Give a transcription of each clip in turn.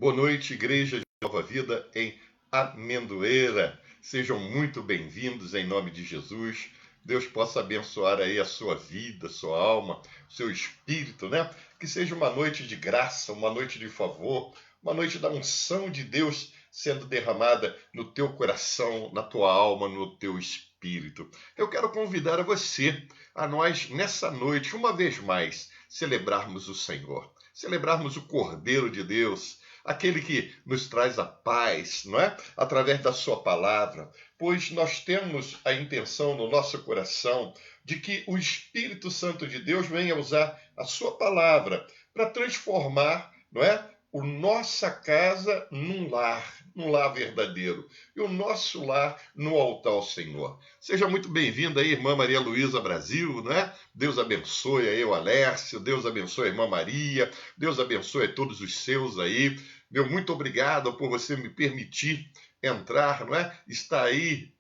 Boa noite, Igreja de Nova Vida em Amendoeira. Sejam muito bem-vindos em nome de Jesus. Deus possa abençoar aí a sua vida, sua alma, seu espírito, né? Que seja uma noite de graça, uma noite de favor, uma noite da unção de Deus sendo derramada no teu coração, na tua alma, no teu espírito. Eu quero convidar a você, a nós, nessa noite, uma vez mais, celebrarmos o Senhor, celebrarmos o Cordeiro de Deus, aquele que nos traz a paz, não é? Através da sua palavra, pois nós temos a intenção no nosso coração de que o Espírito Santo de Deus venha usar a sua palavra para transformar, não é? A nossa casa num lar verdadeiro, e o nosso lar no altar ao Senhor. Seja muito bem-vinda aí, irmã Maria Luísa Brasil, né? Deus abençoe aí o Alércio, Deus abençoe a irmã Maria, Deus abençoe a todos os seus aí. Meu muito obrigado por você me permitir entrar, não é? Estar aí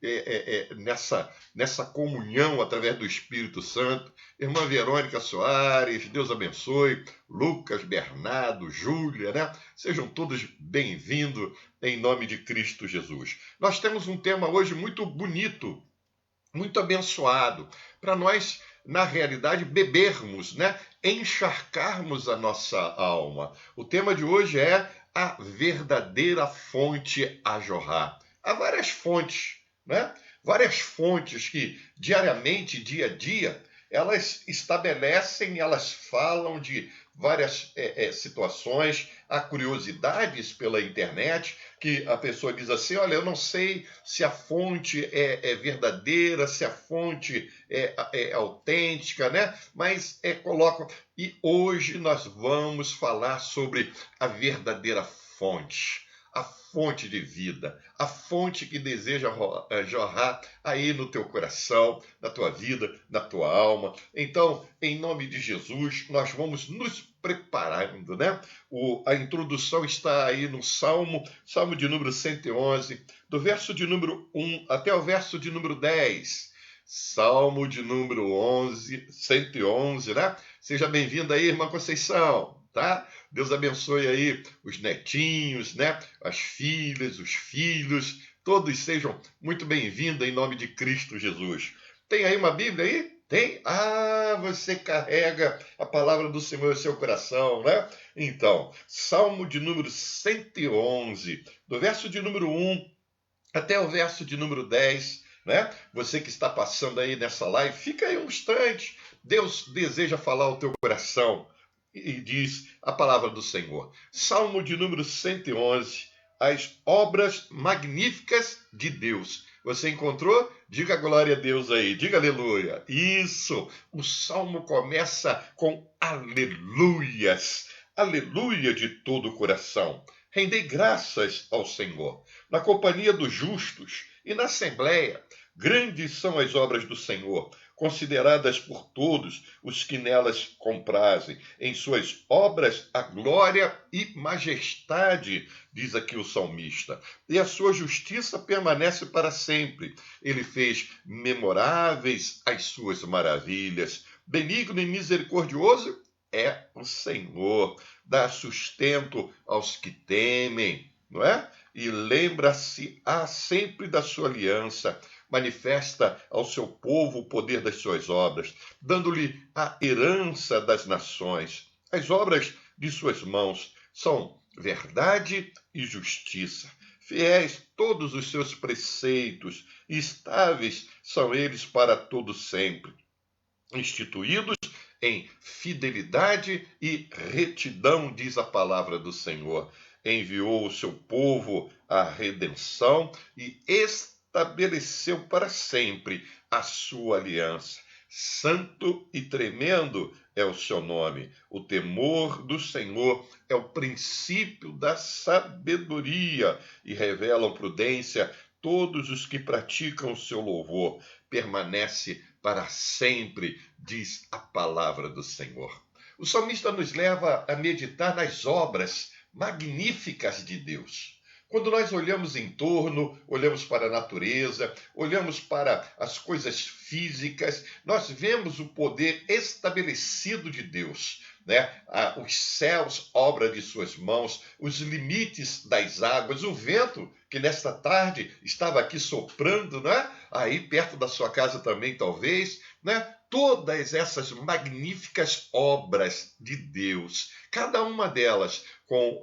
nessa comunhão através do Espírito Santo. Irmã Verônica Soares, Deus abençoe. Lucas, Bernardo, Júlia, né? Sejam todos bem-vindos em nome de Cristo Jesus. Nós temos um tema hoje muito bonito, muito abençoado, para nós, na realidade, bebermos, né? Encharcarmos a nossa alma. O tema de hoje é a verdadeira fonte a jorrar. Há várias fontes, né? Várias fontes que diariamente, dia a dia, elas estabelecem, elas falam de várias situações. Há curiosidades pela internet que a pessoa diz assim, olha, eu não sei se a fonte é verdadeira, se a fonte é autêntica, né? Mas colocam. E hoje nós vamos falar sobre a verdadeira fonte. A fonte de vida, a fonte que deseja jorrar aí no teu coração, na tua vida, na tua alma. Então, em nome de Jesus, nós vamos nos preparando, né? A introdução está aí no Salmo de número 111, do verso de número 1 até o verso de número 10. Salmo de número 111, né? Seja bem-vinda aí, irmã Conceição, tá? Deus abençoe aí os netinhos, né? As filhas, os filhos, todos sejam muito bem-vindos em nome de Cristo Jesus. Tem aí uma Bíblia aí? Tem? Ah, você carrega a palavra do Senhor no seu coração, né? Então, Salmo de número 111, do verso de número 1 até o verso de número 10, né? Você que está passando aí nessa live, fica aí um instante. Deus deseja falar ao teu coração. E diz a palavra do Senhor. Salmo de número 111, as obras magníficas de Deus. Você encontrou? Diga glória a Deus aí, diga aleluia. Isso, o salmo começa com aleluias, aleluia de todo o coração. Rendei graças ao Senhor, na companhia dos justos e na assembleia. Grandes são as obras do Senhor, consideradas por todos os que nelas comprazem. Em suas obras a glória e majestade, diz aqui o salmista. E a sua justiça permanece para sempre. Ele fez memoráveis as suas maravilhas. Benigno e misericordioso é o Senhor. Dá sustento aos que temem, não é? E lembra-se sempre da sua aliança. Manifesta ao seu povo o poder das suas obras, dando-lhe a herança das nações. As obras de suas mãos são verdade e justiça. Fiéis todos os seus preceitos, e estáveis são eles para todo sempre. Instituídos em fidelidade e retidão, diz a palavra do Senhor. Enviou o seu povo à redenção e estabeleceu para sempre a sua aliança. Santo e tremendo é o seu nome. O temor do Senhor é o princípio da sabedoria e revelam prudência todos os que praticam o seu louvor. Permanece para sempre, diz a palavra do Senhor. O salmista nos leva a meditar nas obras magníficas de Deus. Quando nós olhamos em torno, olhamos para a natureza, olhamos para as coisas físicas, nós vemos o poder estabelecido de Deus. né? Os céus, obra de suas mãos, os limites das águas, o vento que nesta tarde estava aqui soprando, né? Aí perto da sua casa também, talvez, né? Todas essas magníficas obras de Deus, cada uma delas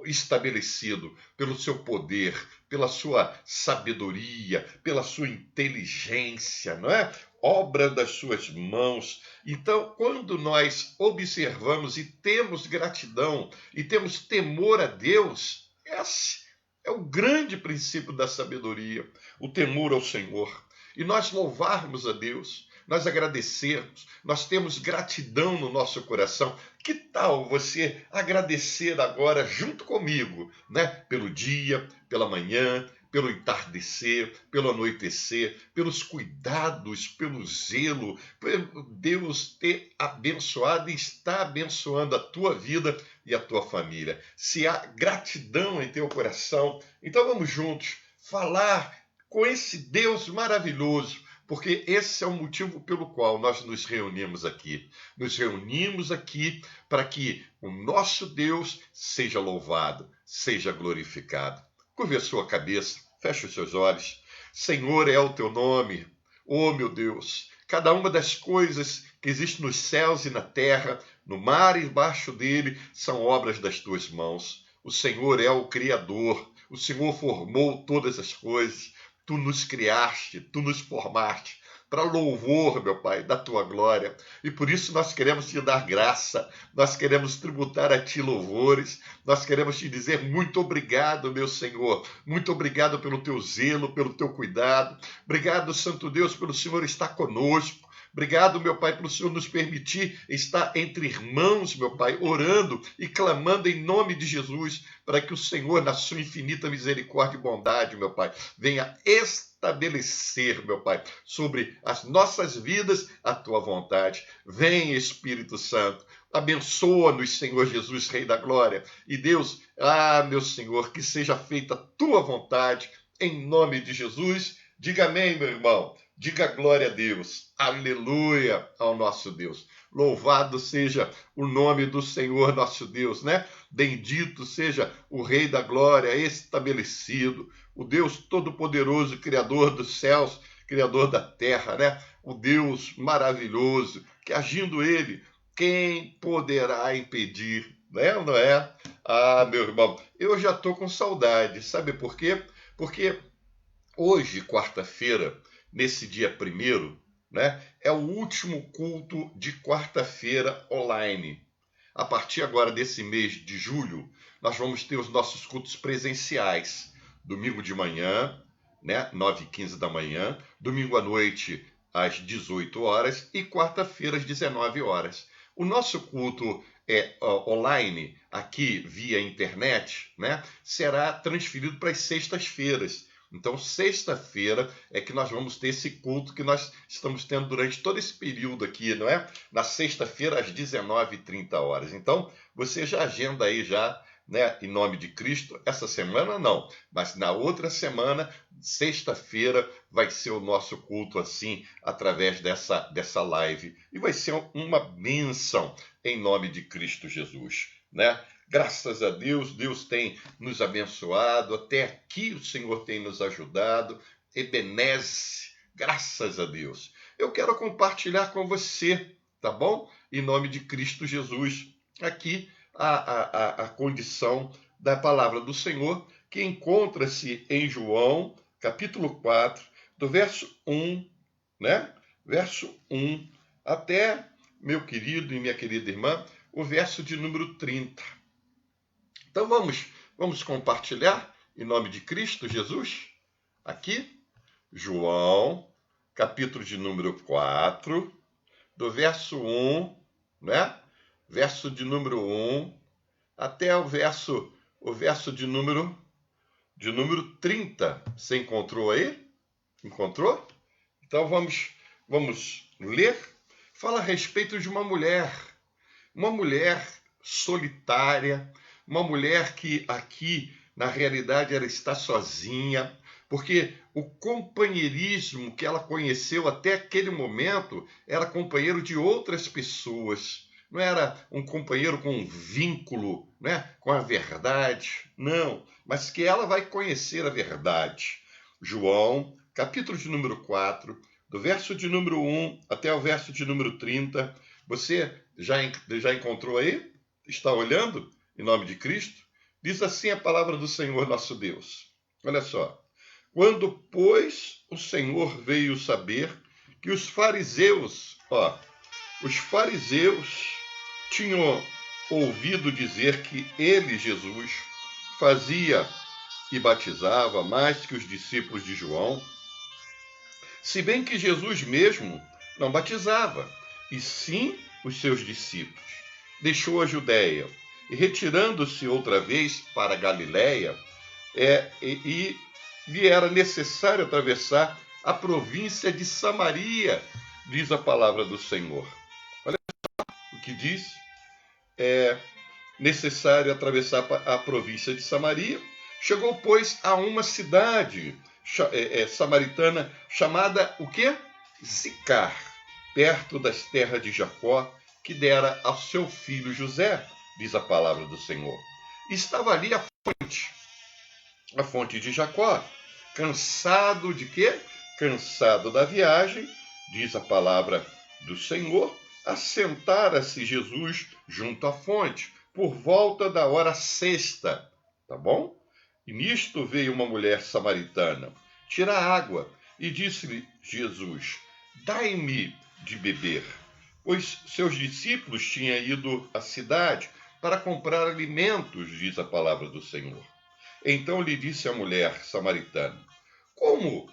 estabelecido pelo seu poder, pela sua sabedoria, pela sua inteligência, não é? Obra das suas mãos. Então, quando nós observamos e temos gratidão e temos temor a Deus, esse é o grande princípio da sabedoria, o temor ao Senhor. E nós louvarmos a Deus, nós agradecermos, nós temos gratidão no nosso coração. Que tal você agradecer agora junto comigo, né? Pelo dia, pela manhã, pelo entardecer, pelo anoitecer, pelos cuidados, pelo zelo, por Deus ter abençoado e está abençoando a tua vida e a tua família. Se há gratidão em teu coração, então vamos juntos falar com esse Deus maravilhoso, porque esse é o motivo pelo qual nós nos reunimos aqui. Nos reunimos aqui para que o nosso Deus seja louvado, seja glorificado. Curve a sua cabeça, feche os seus olhos. Senhor é o teu nome. Oh, meu Deus, cada uma das coisas que existem nos céus e na terra, no mar e embaixo dele, são obras das tuas mãos. O Senhor é o Criador. O Senhor formou todas as coisas. Tu nos criaste, tu nos formaste para louvor, meu Pai, da tua glória. E por isso nós queremos te dar graça, nós queremos tributar a ti louvores, nós queremos te dizer muito obrigado, meu Senhor. Muito obrigado pelo teu zelo, pelo teu cuidado. Obrigado, Santo Deus, pelo Senhor estar conosco. Obrigado, meu Pai, pelo Senhor nos permitir estar entre irmãos, meu Pai, orando e clamando em nome de Jesus, para que o Senhor, na sua infinita misericórdia e bondade, meu Pai, venha estabelecer, meu Pai, sobre as nossas vidas a tua vontade. Vem, Espírito Santo, abençoa-nos, Senhor Jesus, Rei da Glória. E Deus, meu Senhor, que seja feita a tua vontade, em nome de Jesus. Diga amém, meu irmão. Diga glória a Deus. Aleluia ao nosso Deus. Louvado seja o nome do Senhor nosso Deus, né? Bendito seja o Rei da Glória estabelecido, o Deus Todo-Poderoso, Criador dos céus, Criador da terra, né? O Deus maravilhoso, que agindo Ele, quem poderá impedir, né? Não é? Meu irmão, eu já estou com saudade. Sabe por quê? Porque hoje, quarta-feira, nesse dia 1º, né, é o último culto de quarta-feira online. A partir agora desse mês de julho, nós vamos ter os nossos cultos presenciais. Domingo de manhã, né, 9h15 da manhã, domingo à noite às 18 horas e quarta-feira às 19 horas. O nosso culto online, aqui via internet, né, será transferido para as sextas-feiras. Então, sexta-feira é que nós vamos ter esse culto que nós estamos tendo durante todo esse período aqui, não é? Na sexta-feira, às 19h30. Então, você já agenda aí já, né, em nome de Cristo. Essa semana não, mas na outra semana, sexta-feira, vai ser o nosso culto assim, através dessa live. E vai ser uma bênção em nome de Cristo Jesus, né? Graças a Deus, Deus tem nos abençoado, até aqui o Senhor tem nos ajudado, Ebeneze, graças a Deus. Eu quero compartilhar com você, tá bom? Em nome de Cristo Jesus, aqui a condição da palavra do Senhor, que encontra-se em João, capítulo 4, do verso 1, né? Verso 1, até, meu querido e minha querida irmã, o verso de número 30. Então vamos compartilhar em nome de Cristo Jesus. Aqui, João, capítulo de número 4, do verso 1, né? Verso de número 1 até o verso de número 30. Você encontrou aí? Encontrou? Então vamos ler. Fala a respeito de uma mulher solitária, uma mulher que aqui, na realidade, ela está sozinha, porque o companheirismo que ela conheceu até aquele momento era companheiro de outras pessoas. não era um companheiro com um vínculo, né, com a verdade, não, mas que ela vai conhecer a verdade. João, capítulo de número 4, do verso de número 1 até o verso de número 30, você já encontrou aí? Está olhando? Em nome de Cristo? Diz assim a palavra do Senhor nosso Deus. Olha só. Quando, pois, o Senhor veio saber que os fariseus tinham ouvido dizer que ele, Jesus, fazia e batizava mais que os discípulos de João, se bem que Jesus mesmo não batizava, e sim os seus discípulos. Deixou a Judéia e, retirando-se outra vez para a Galiléia, lhe era necessário atravessar a província de Samaria, diz a palavra do Senhor. Olha o que diz. É necessário atravessar a província de Samaria. Chegou, pois, a uma cidade samaritana chamada o quê? Sicar, perto das terras de Jacó, que dera ao seu filho José, diz a palavra do Senhor. Estava ali a fonte de Jacó. Cansado de quê? Cansado da viagem, diz a palavra do Senhor, assentara-se Jesus junto à fonte, por volta da hora sexta, tá bom? E nisto veio uma mulher samaritana, tirar água, e disse-lhe Jesus, dai-me de beber, pois seus discípulos tinham ido à cidade para comprar alimentos, diz a palavra do Senhor. Então lhe disse a mulher samaritana, como,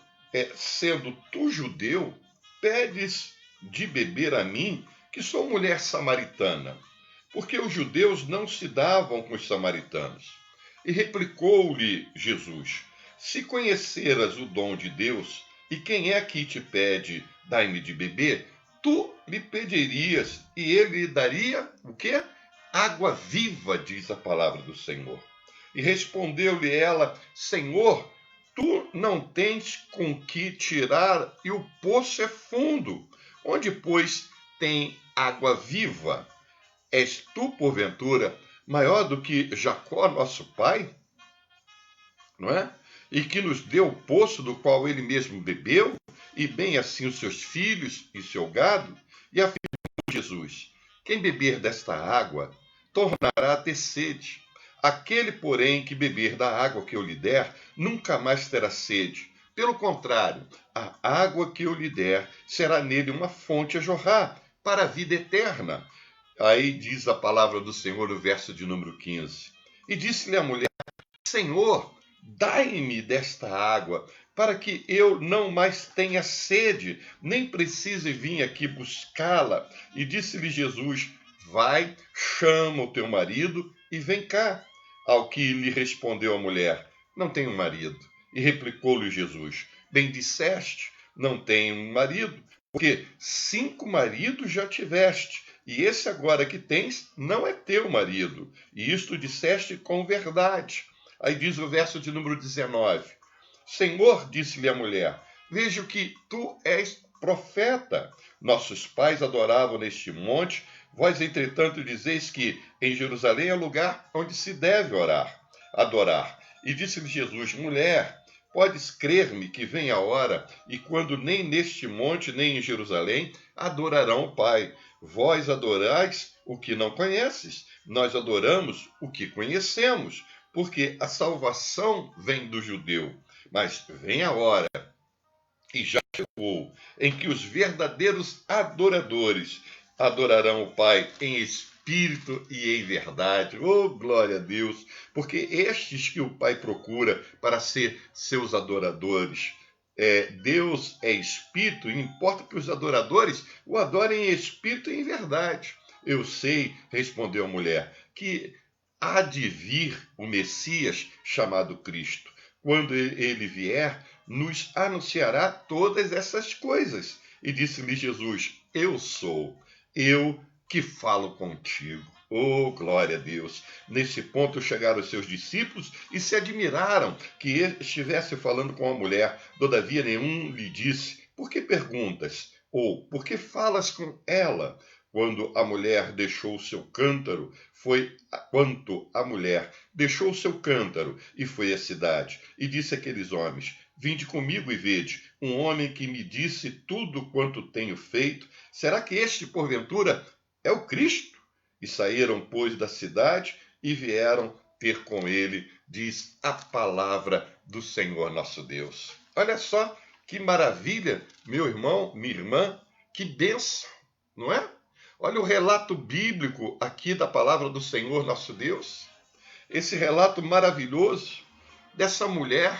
sendo tu judeu, pedes de beber a mim, que sou mulher samaritana? Porque os judeus não se davam com os samaritanos. E replicou-lhe Jesus, se conheceras o dom de Deus, e quem é que te pede, dai-me de beber, tu lhe pedirias, e ele lhe daria o quê? Água viva, diz a palavra do Senhor. E respondeu-lhe ela, Senhor, tu não tens com que tirar, e o poço é fundo. Onde, pois, tem água viva? És tu, porventura, maior do que Jacó, nosso pai? Não é? E que nos deu o poço do qual ele mesmo bebeu, e bem assim os seus filhos e seu gado? E afirmou Jesus, quem beber desta água, tornará a ter sede. Aquele, porém, que beber da água que eu lhe der, nunca mais terá sede. Pelo contrário, a água que eu lhe der será nele uma fonte a jorrar para a vida eterna. Aí diz a palavra do Senhor no verso de número 15. E disse-lhe a mulher, Senhor, dai-me desta água, para que eu não mais tenha sede, nem precise vir aqui buscá-la. E disse-lhe Jesus, vai, chama o teu marido e vem cá. Ao que lhe respondeu a mulher, não tenho marido. E replicou-lhe Jesus, bem disseste, não tenho marido, porque 5 maridos já tiveste, e esse agora que tens não é teu marido. E isto disseste com verdade. Aí diz o verso de número 19. Senhor, disse-lhe a mulher, vejo que tu és profeta. Nossos pais adoravam neste monte, vós, entretanto, dizeis que em Jerusalém é o lugar onde se deve adorar. E disse-lhe Jesus, mulher, podes crer-me que vem a hora, e quando nem neste monte, nem em Jerusalém, adorarão o Pai. Vós adorais o que não conheces, nós adoramos o que conhecemos, porque a salvação vem do judeu. Mas vem a hora, e já chegou, em que os verdadeiros adoradores adorarão o Pai em espírito e em verdade. Oh, glória a Deus! Porque estes que o Pai procura para ser seus adoradores. Deus é espírito e importa que os adoradores o adorem em espírito e em verdade. Eu sei, respondeu a mulher, que há de vir o Messias chamado Cristo. Quando ele vier, nos anunciará todas essas coisas. E disse-lhe Jesus, eu sou, eu que falo contigo. Oh, glória a Deus! Nesse ponto chegaram os seus discípulos e se admiraram que ele estivesse falando com a mulher. Todavia nenhum lhe disse, por que perguntas? Ou, por que falas com ela? quanto a mulher deixou o seu cântaro e foi à cidade, e disse àqueles homens: Vinde comigo e vede, um homem que me disse tudo quanto tenho feito. Será que este, porventura, é o Cristo? E saíram, pois, da cidade e vieram ter com ele, diz a palavra do Senhor nosso Deus. Olha só que maravilha, meu irmão, minha irmã, que bênção, não é? Olha o relato bíblico aqui da palavra do Senhor nosso Deus. Esse relato maravilhoso dessa mulher,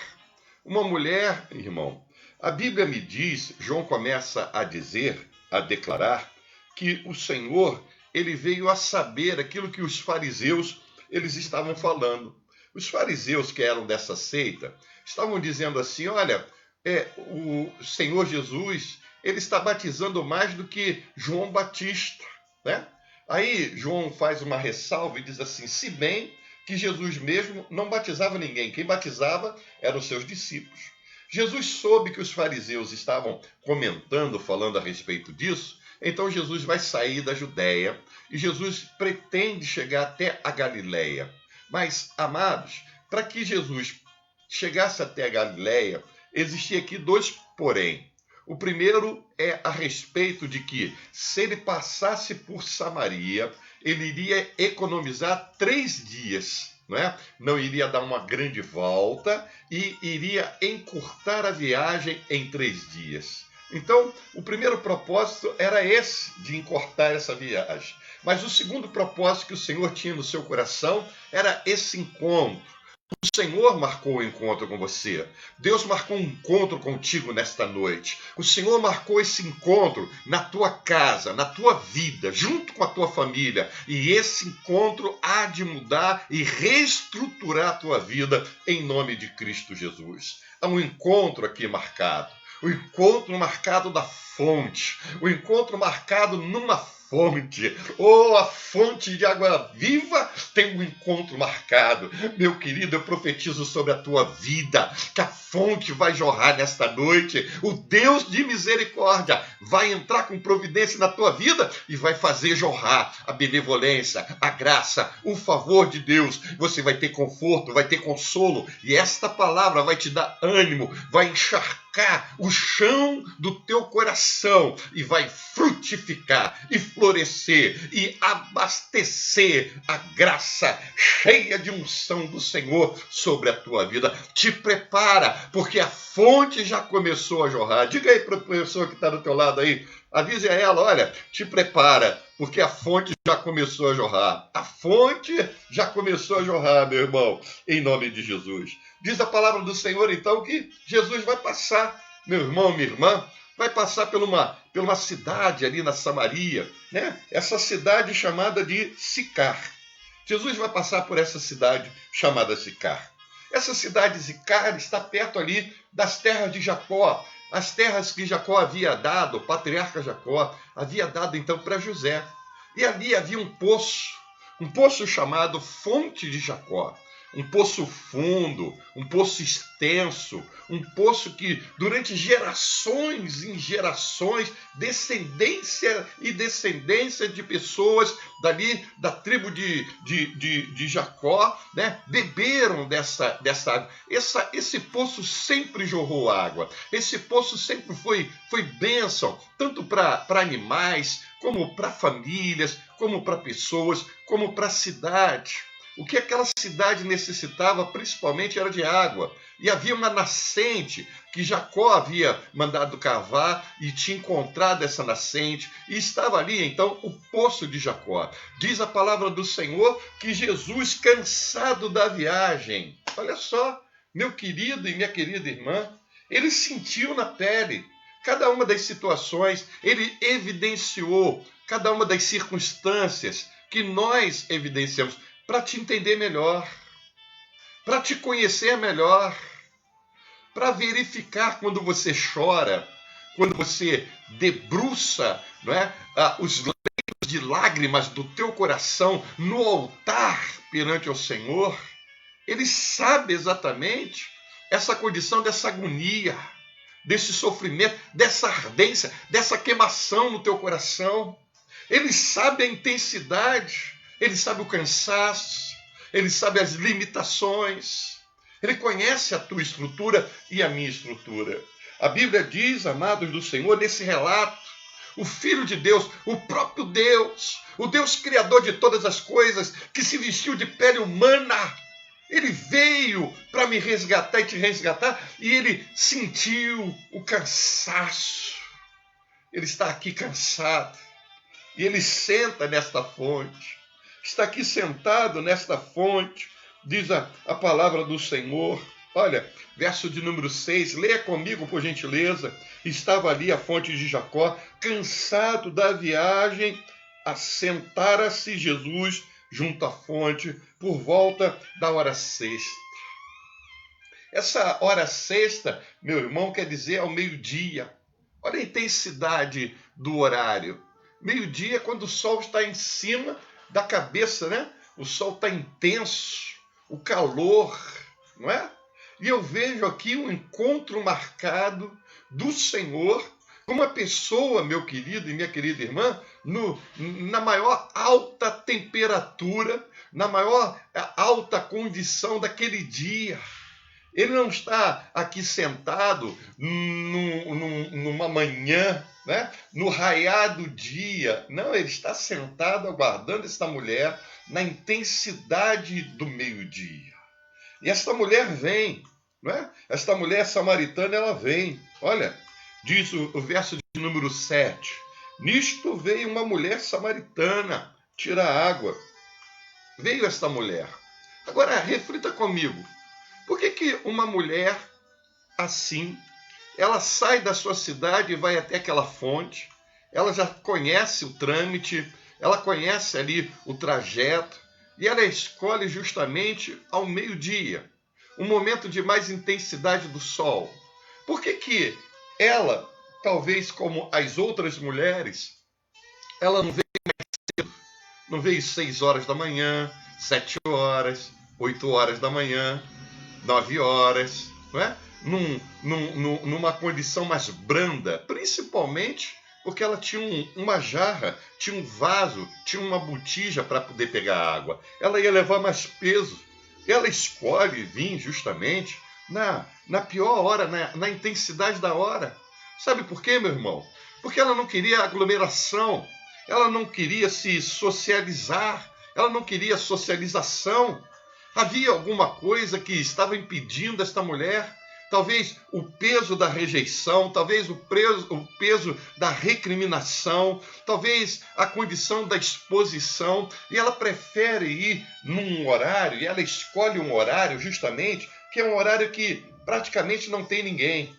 uma mulher, irmão. A Bíblia me diz, João começa a dizer, a declarar, que o Senhor, ele veio a saber aquilo que os fariseus, eles estavam falando. Os fariseus que eram dessa seita, estavam dizendo assim, olha, o Senhor Jesus, ele está batizando mais do que João Batista, né? Aí João faz uma ressalva e diz assim, se bem que Jesus mesmo não batizava ninguém, quem batizava eram os seus discípulos. Jesus soube que os fariseus estavam comentando, falando a respeito disso, então Jesus vai sair da Judéia e Jesus pretende chegar até a Galileia. Mas, amados, para que Jesus chegasse até a Galileia, existia aqui dois porém. O primeiro é a respeito de que, se ele passasse por Samaria, ele iria economizar 3 dias, não é? Não iria dar uma grande volta e iria encurtar a viagem em 3 dias. Então, o primeiro propósito era esse, de encurtar essa viagem. Mas o segundo propósito que o Senhor tinha no seu coração era esse encontro. O Senhor marcou o encontro com você. Deus marcou um encontro contigo nesta noite. O Senhor marcou esse encontro na tua casa, na tua vida, junto com a tua família. E esse encontro há de mudar e reestruturar a tua vida em nome de Cristo Jesus. Há um encontro aqui marcado. O encontro marcado da fonte. O encontro marcado numa fonte. A fonte de água viva tem um encontro marcado. Meu querido, eu profetizo sobre a tua vida que a fonte vai jorrar nesta noite. O Deus de misericórdia vai entrar com providência na tua vida e vai fazer jorrar a benevolência, a graça, o favor de Deus. Você vai ter conforto, vai ter consolo e esta palavra vai te dar ânimo, vai encharcar o chão do teu coração e vai frutificar e florescer e abastecer a graça cheia de unção do Senhor sobre a tua vida. Te prepara, porque a fonte já começou a jorrar. Diga aí para a pessoa que está do teu lado aí, avise a ela, olha, te prepara, porque a fonte já começou a jorrar. A fonte já começou a jorrar, meu irmão, em nome de Jesus. Diz a palavra do Senhor, então, que Jesus vai passar, meu irmão, minha irmã, vai passar por uma cidade ali na Samaria, né? Essa cidade chamada de Sicar. Jesus vai passar por essa cidade chamada Sicar. Essa cidade de Sicar está perto ali das terras de Jacó, as terras que Jacó havia dado, o patriarca Jacó havia dado então para José. E ali havia um poço chamado Fonte de Jacó. Um poço fundo, um poço extenso, um poço que durante gerações em gerações, descendência e descendência de pessoas dali da tribo de Jacó, né, beberam dessa água. Esse poço sempre jorrou água, esse poço sempre foi bênção, tanto para animais, como para famílias, como para pessoas, como para a cidade. O que aquela cidade necessitava principalmente era de água. E havia uma nascente que Jacó havia mandado cavar e tinha encontrado essa nascente. E estava ali, então, o poço de Jacó. Diz a palavra do Senhor que Jesus, cansado da viagem, olha só, meu querido e minha querida irmã, ele sentiu na pele cada uma das situações, ele evidenciou cada uma das circunstâncias que nós evidenciamos, para te entender melhor, para te conhecer melhor, para verificar quando você chora, quando você debruça, não é, os leitos de lágrimas do teu coração no altar perante o Senhor. Ele sabe exatamente essa condição dessa agonia, desse sofrimento, dessa ardência, dessa queimação no teu coração. Ele sabe a intensidade, ele sabe o cansaço, ele sabe as limitações. Ele conhece a tua estrutura e a minha estrutura. A Bíblia diz, amados do Senhor, nesse relato, o Filho de Deus, o próprio Deus, o Deus Criador de todas as coisas, que se vestiu de pele humana, ele veio para me resgatar e te resgatar, e ele sentiu o cansaço. Ele está aqui cansado, e ele senta nesta fonte. Está aqui sentado nesta fonte, diz a palavra do Senhor. Olha, verso de número 6, leia comigo, por gentileza. Estava ali a fonte de Jacó, cansado da viagem, assentara-se Jesus junto à fonte, por volta da hora sexta. Essa hora sexta, meu irmão, quer dizer ao meio-dia. Olha a intensidade do horário. Meio-dia, quando o sol está em cima da cabeça, né? O sol está intenso, o calor, não é? E eu vejo aqui um encontro marcado do Senhor com uma pessoa, meu querido e minha querida irmã, na maior alta temperatura, na maior alta condição daquele dia. Ele não está aqui sentado numa manhã, né? No raiar do dia. Não, ele está sentado aguardando esta mulher na intensidade do meio-dia. E esta mulher vem, não é? Esta mulher samaritana, ela vem. Olha, diz o verso de número 7. Nisto veio uma mulher samaritana tirar água. Veio esta mulher. Agora, reflita comigo. Por que uma mulher assim, ela sai da sua cidade e vai até aquela fonte? Ela já conhece o trâmite, ela conhece ali o trajeto, e ela escolhe justamente ao meio-dia, um momento de mais intensidade do sol. Por que ela, talvez como as outras mulheres, ela não veio mais cedo? Não veio 6 horas da manhã, 7 horas, 8 horas da manhã, 9 horas, não é? Numa condição mais branda, principalmente porque ela tinha uma jarra, tinha um vaso, tinha uma botija para poder pegar água. Ela ia levar mais peso. Ela escolhe vir justamente na pior hora, na intensidade da hora. Sabe por quê, meu irmão? Porque ela não queria aglomeração, ela não queria se socializar, ela não queria socialização. Havia alguma coisa que estava impedindo esta mulher? Talvez o peso da rejeição, talvez o peso da recriminação, talvez a condição da exposição, e ela prefere ir num horário, e ela escolhe um horário justamente, que é um horário que praticamente não tem ninguém.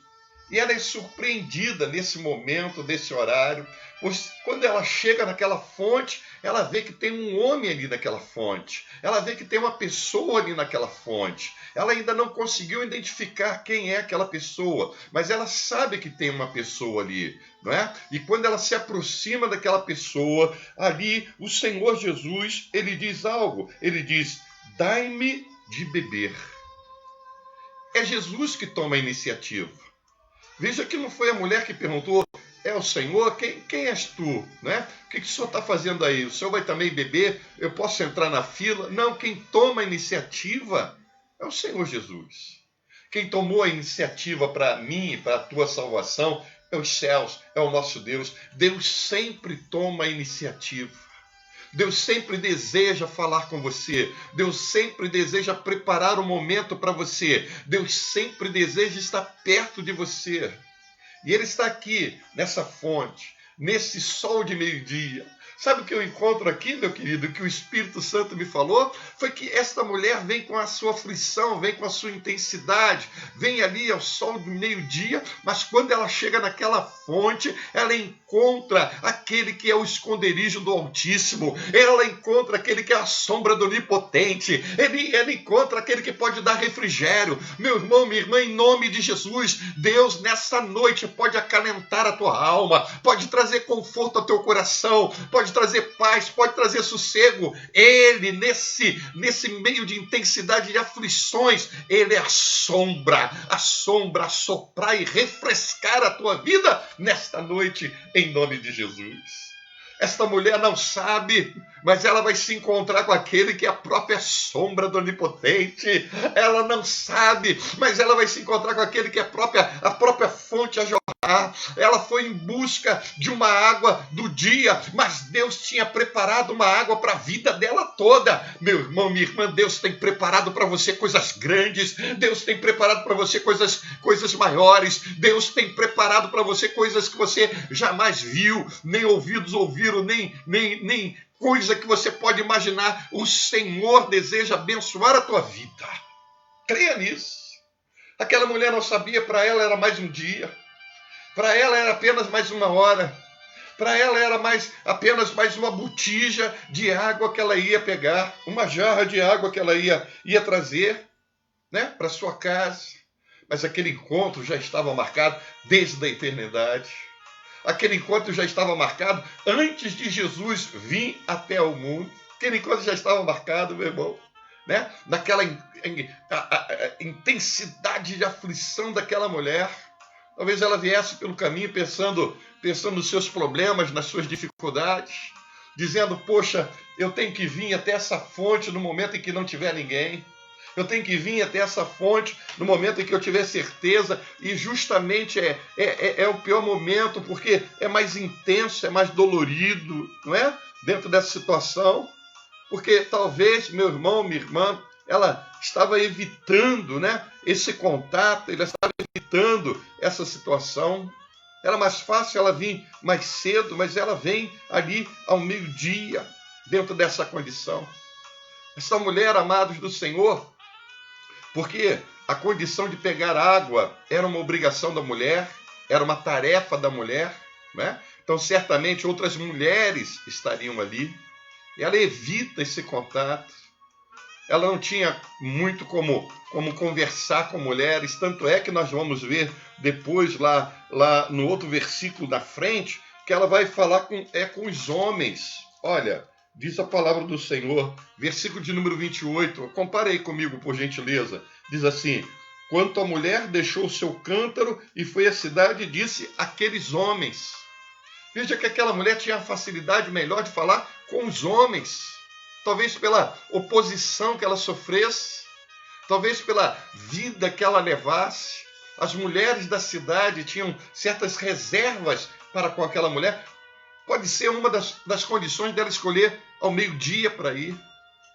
E ela é surpreendida nesse momento, nesse horário, pois quando ela chega naquela fonte, ela vê que tem um homem ali naquela fonte, ela vê que tem uma pessoa ali naquela fonte. Ela ainda não conseguiu identificar quem é aquela pessoa, mas ela sabe que tem uma pessoa ali, não é? E quando ela se aproxima daquela pessoa, ali o Senhor Jesus, ele diz algo, ele diz, dai-me de beber. É Jesus que toma a iniciativa. Veja que não foi a mulher que perguntou, é o Senhor? Quem és tu? Né? O que o senhor está fazendo aí? O senhor vai também beber? Eu posso entrar na fila? Não, quem toma a iniciativa é o Senhor Jesus. Quem tomou a iniciativa para mim e para a tua salvação é os céus, é o nosso Deus. Deus sempre toma a iniciativa. Deus sempre deseja falar com você. Deus sempre deseja preparar um momento para você. Deus sempre deseja estar perto de você. E Ele está aqui, nessa fonte, nesse sol de meio-dia. Sabe o que eu encontro aqui, meu querido? Que o Espírito Santo me falou? Foi que esta mulher vem com a sua aflição, vem com a sua intensidade, vem ali ao sol do meio-dia, mas quando ela chega naquela fonte, ela encontra aquele que é o esconderijo do Altíssimo, ela encontra aquele que é a sombra do Onipotente, ela encontra aquele que pode dar refrigério. Meu irmão, minha irmã, em nome de Jesus, Deus nessa noite pode acalentar a tua alma, pode trazer conforto ao teu coração, pode trazer paz, pode trazer sossego. Ele, nesse meio de intensidade de aflições, Ele é a sombra a soprar e refrescar a tua vida nesta noite, em nome de Jesus. Esta mulher não sabe, mas ela vai se encontrar com aquele que é a própria sombra do Onipotente. Ela não sabe, mas ela vai se encontrar com aquele que é a própria fonte a jorrar. Ela foi em busca de uma água do dia, mas Deus tinha preparado uma água para a vida dela toda. Meu irmão, minha irmã, Deus tem preparado para você coisas grandes. Deus tem preparado para você coisas maiores. Deus tem preparado para você coisas que você jamais viu, nem ouvidos ouviram, nem coisa que você pode imaginar. O Senhor deseja abençoar a tua vida. Creia nisso. Aquela mulher não sabia, para ela era mais um dia. Para ela era apenas mais uma hora. Para ela era apenas mais uma botija de água que ela ia pegar, uma jarra de água que ela ia trazer, né, para sua casa. Mas aquele encontro já estava marcado desde a eternidade. Aquele encontro já estava marcado antes de Jesus vir até o mundo. Aquele encontro já estava marcado, meu irmão, né? Naquela intensidade de aflição daquela mulher. Talvez ela viesse pelo caminho pensando nos seus problemas, nas suas dificuldades, dizendo, poxa, eu tenho que vir até essa fonte no momento em que não tiver ninguém. Eu tenho que vir até essa fonte no momento em que eu tiver certeza, e justamente é o pior momento, porque é mais intenso, é mais dolorido, não é? Dentro dessa situação, porque talvez, meu irmão, minha irmã, ela estava evitando, né, esse contato, ela estava evitando essa situação. Era mais fácil ela vir mais cedo, mas ela vem ali ao meio-dia, dentro dessa condição. Essa mulher, amados do Senhor, porque a condição de pegar água era uma obrigação da mulher, era uma tarefa da mulher, né? Então certamente outras mulheres estariam ali. E ela evita esse contato. Ela não tinha muito como conversar com mulheres, tanto é que nós vamos ver depois lá no outro versículo da frente, que ela vai falar com os homens. Olha, diz a palavra do Senhor, versículo de número 28, compare aí comigo, por gentileza. Diz assim, quanto a mulher deixou o seu cântaro e foi à cidade e disse àqueles homens. Veja que aquela mulher tinha a facilidade melhor de falar com os homens. Talvez pela oposição que ela sofresse, talvez pela vida que ela levasse. As mulheres da cidade tinham certas reservas para com aquela mulher. Pode ser uma das condições dela escolher ao meio-dia para ir.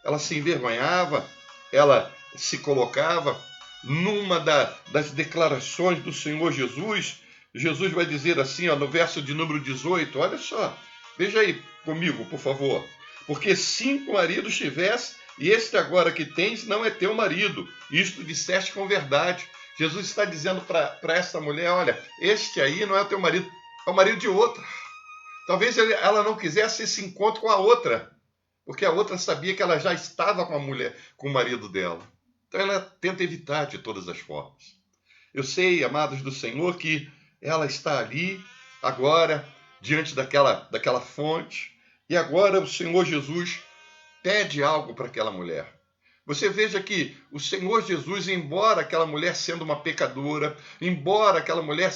Ela se envergonhava, ela se colocava numa das declarações do Senhor Jesus. Jesus vai dizer assim, ó, no verso de número 18, olha só, veja aí comigo, por favor. Porque 5 maridos tivesse, e este agora que tens não é teu marido. Isto disseste com verdade. Jesus está dizendo para essa mulher, olha, este aí não é o teu marido, é o marido de outra. Talvez ela não quisesse esse encontro com a outra, porque a outra sabia que ela já estava com o marido dela. Então ela tenta evitar de todas as formas. Eu sei, amados do Senhor, que ela está ali, agora, diante daquela fonte, e agora o Senhor Jesus pede algo para aquela mulher. Você veja que o Senhor Jesus, embora aquela mulher sendo uma pecadora, embora aquela mulher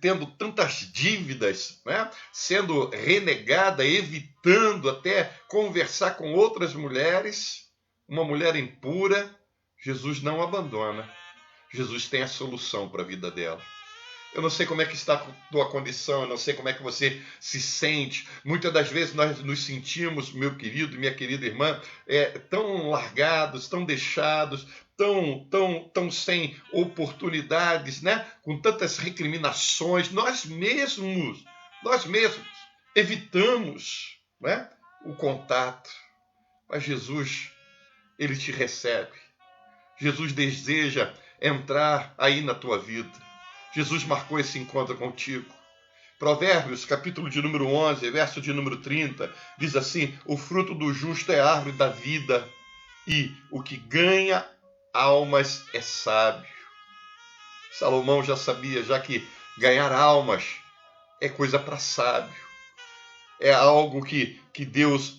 tendo tantas dívidas, né, sendo renegada, evitando até conversar com outras mulheres, uma mulher impura, Jesus não abandona. Jesus tem a solução para a vida dela. Eu não sei como é que está a tua condição, eu não sei como é que você se sente. Muitas das vezes nós nos sentimos, meu querido e minha querida irmã, tão largados, tão deixados, tão sem oportunidades, né? Com tantas recriminações. Nós mesmos evitamos, né, o contato. Mas Jesus, ele te recebe. Jesus deseja entrar aí na tua vida. Jesus marcou esse encontro contigo. Provérbios, capítulo de número 11, verso de número 30, diz assim, o fruto do justo é a árvore da vida, e o que ganha almas é sábio. Salomão já sabia, já que ganhar almas é coisa para sábio. É algo que Deus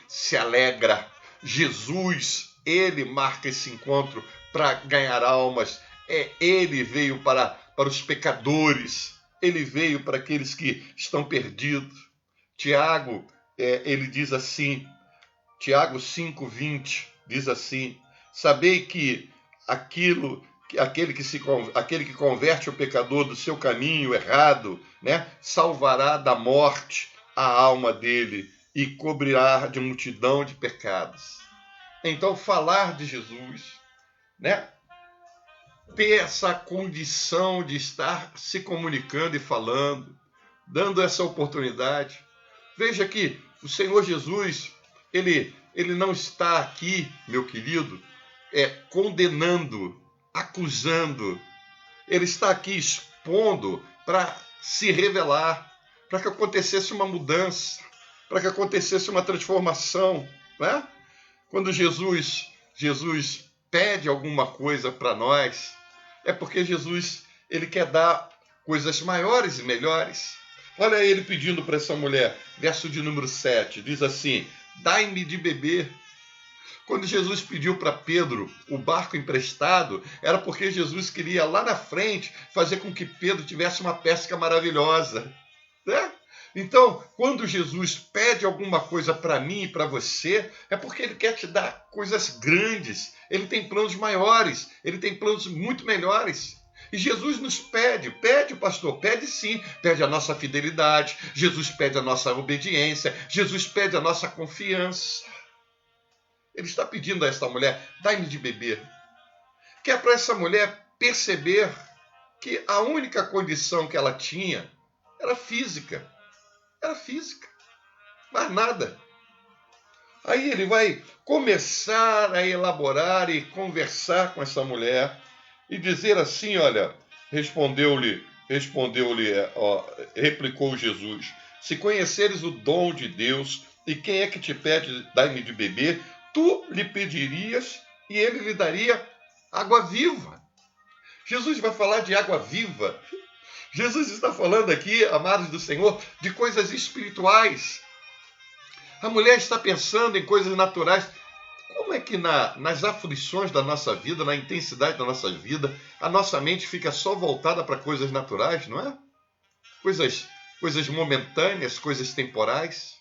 se alegra. Jesus, ele marca esse encontro para ganhar almas. Ele veio para os pecadores, ele veio para aqueles que estão perdidos. Tiago, ele diz assim, Tiago 5:20, diz assim: sabei que aquele que converte o pecador do seu caminho errado, né, salvará da morte a alma dele e cobrirá de multidão de pecados. Então, falar de Jesus, né, ter essa condição de estar se comunicando e falando, dando essa oportunidade. Veja que o Senhor Jesus, ele não está aqui, meu querido, condenando, acusando. Ele está aqui expondo para se revelar, para que acontecesse uma mudança, para que acontecesse uma transformação, né? Quando Jesus pede alguma coisa para nós, é porque Jesus, ele quer dar coisas maiores e melhores. Olha ele pedindo para essa mulher, verso de número 7, diz assim: dai-me de beber. Quando Jesus pediu para Pedro o barco emprestado, era porque Jesus queria lá na frente fazer com que Pedro tivesse uma pesca maravilhosa, né? Então, quando Jesus pede alguma coisa para mim e para você, é porque ele quer te dar coisas grandes. Ele tem planos maiores, ele tem planos muito melhores. E Jesus nos pede, pastor, pede sim, pede a nossa fidelidade, Jesus pede a nossa obediência, Jesus pede a nossa confiança. Ele está pedindo a esta mulher, dai-me de beber. Que é para essa mulher perceber que a única condição que ela tinha era física. Era física, mais nada. Aí ele vai começar a elaborar e conversar com essa mulher e dizer assim, olha, replicou Jesus: se conheceres o dom de Deus e quem é que te pede, dai-me de beber, tu lhe pedirias e ele lhe daria água viva. Jesus vai falar de água viva. Jesus está falando aqui, amados do Senhor, de coisas espirituais. A mulher está pensando em coisas naturais. Como é que nas aflições da nossa vida, na intensidade da nossa vida, a nossa mente fica só voltada para coisas naturais, não é? Coisas momentâneas, coisas temporais.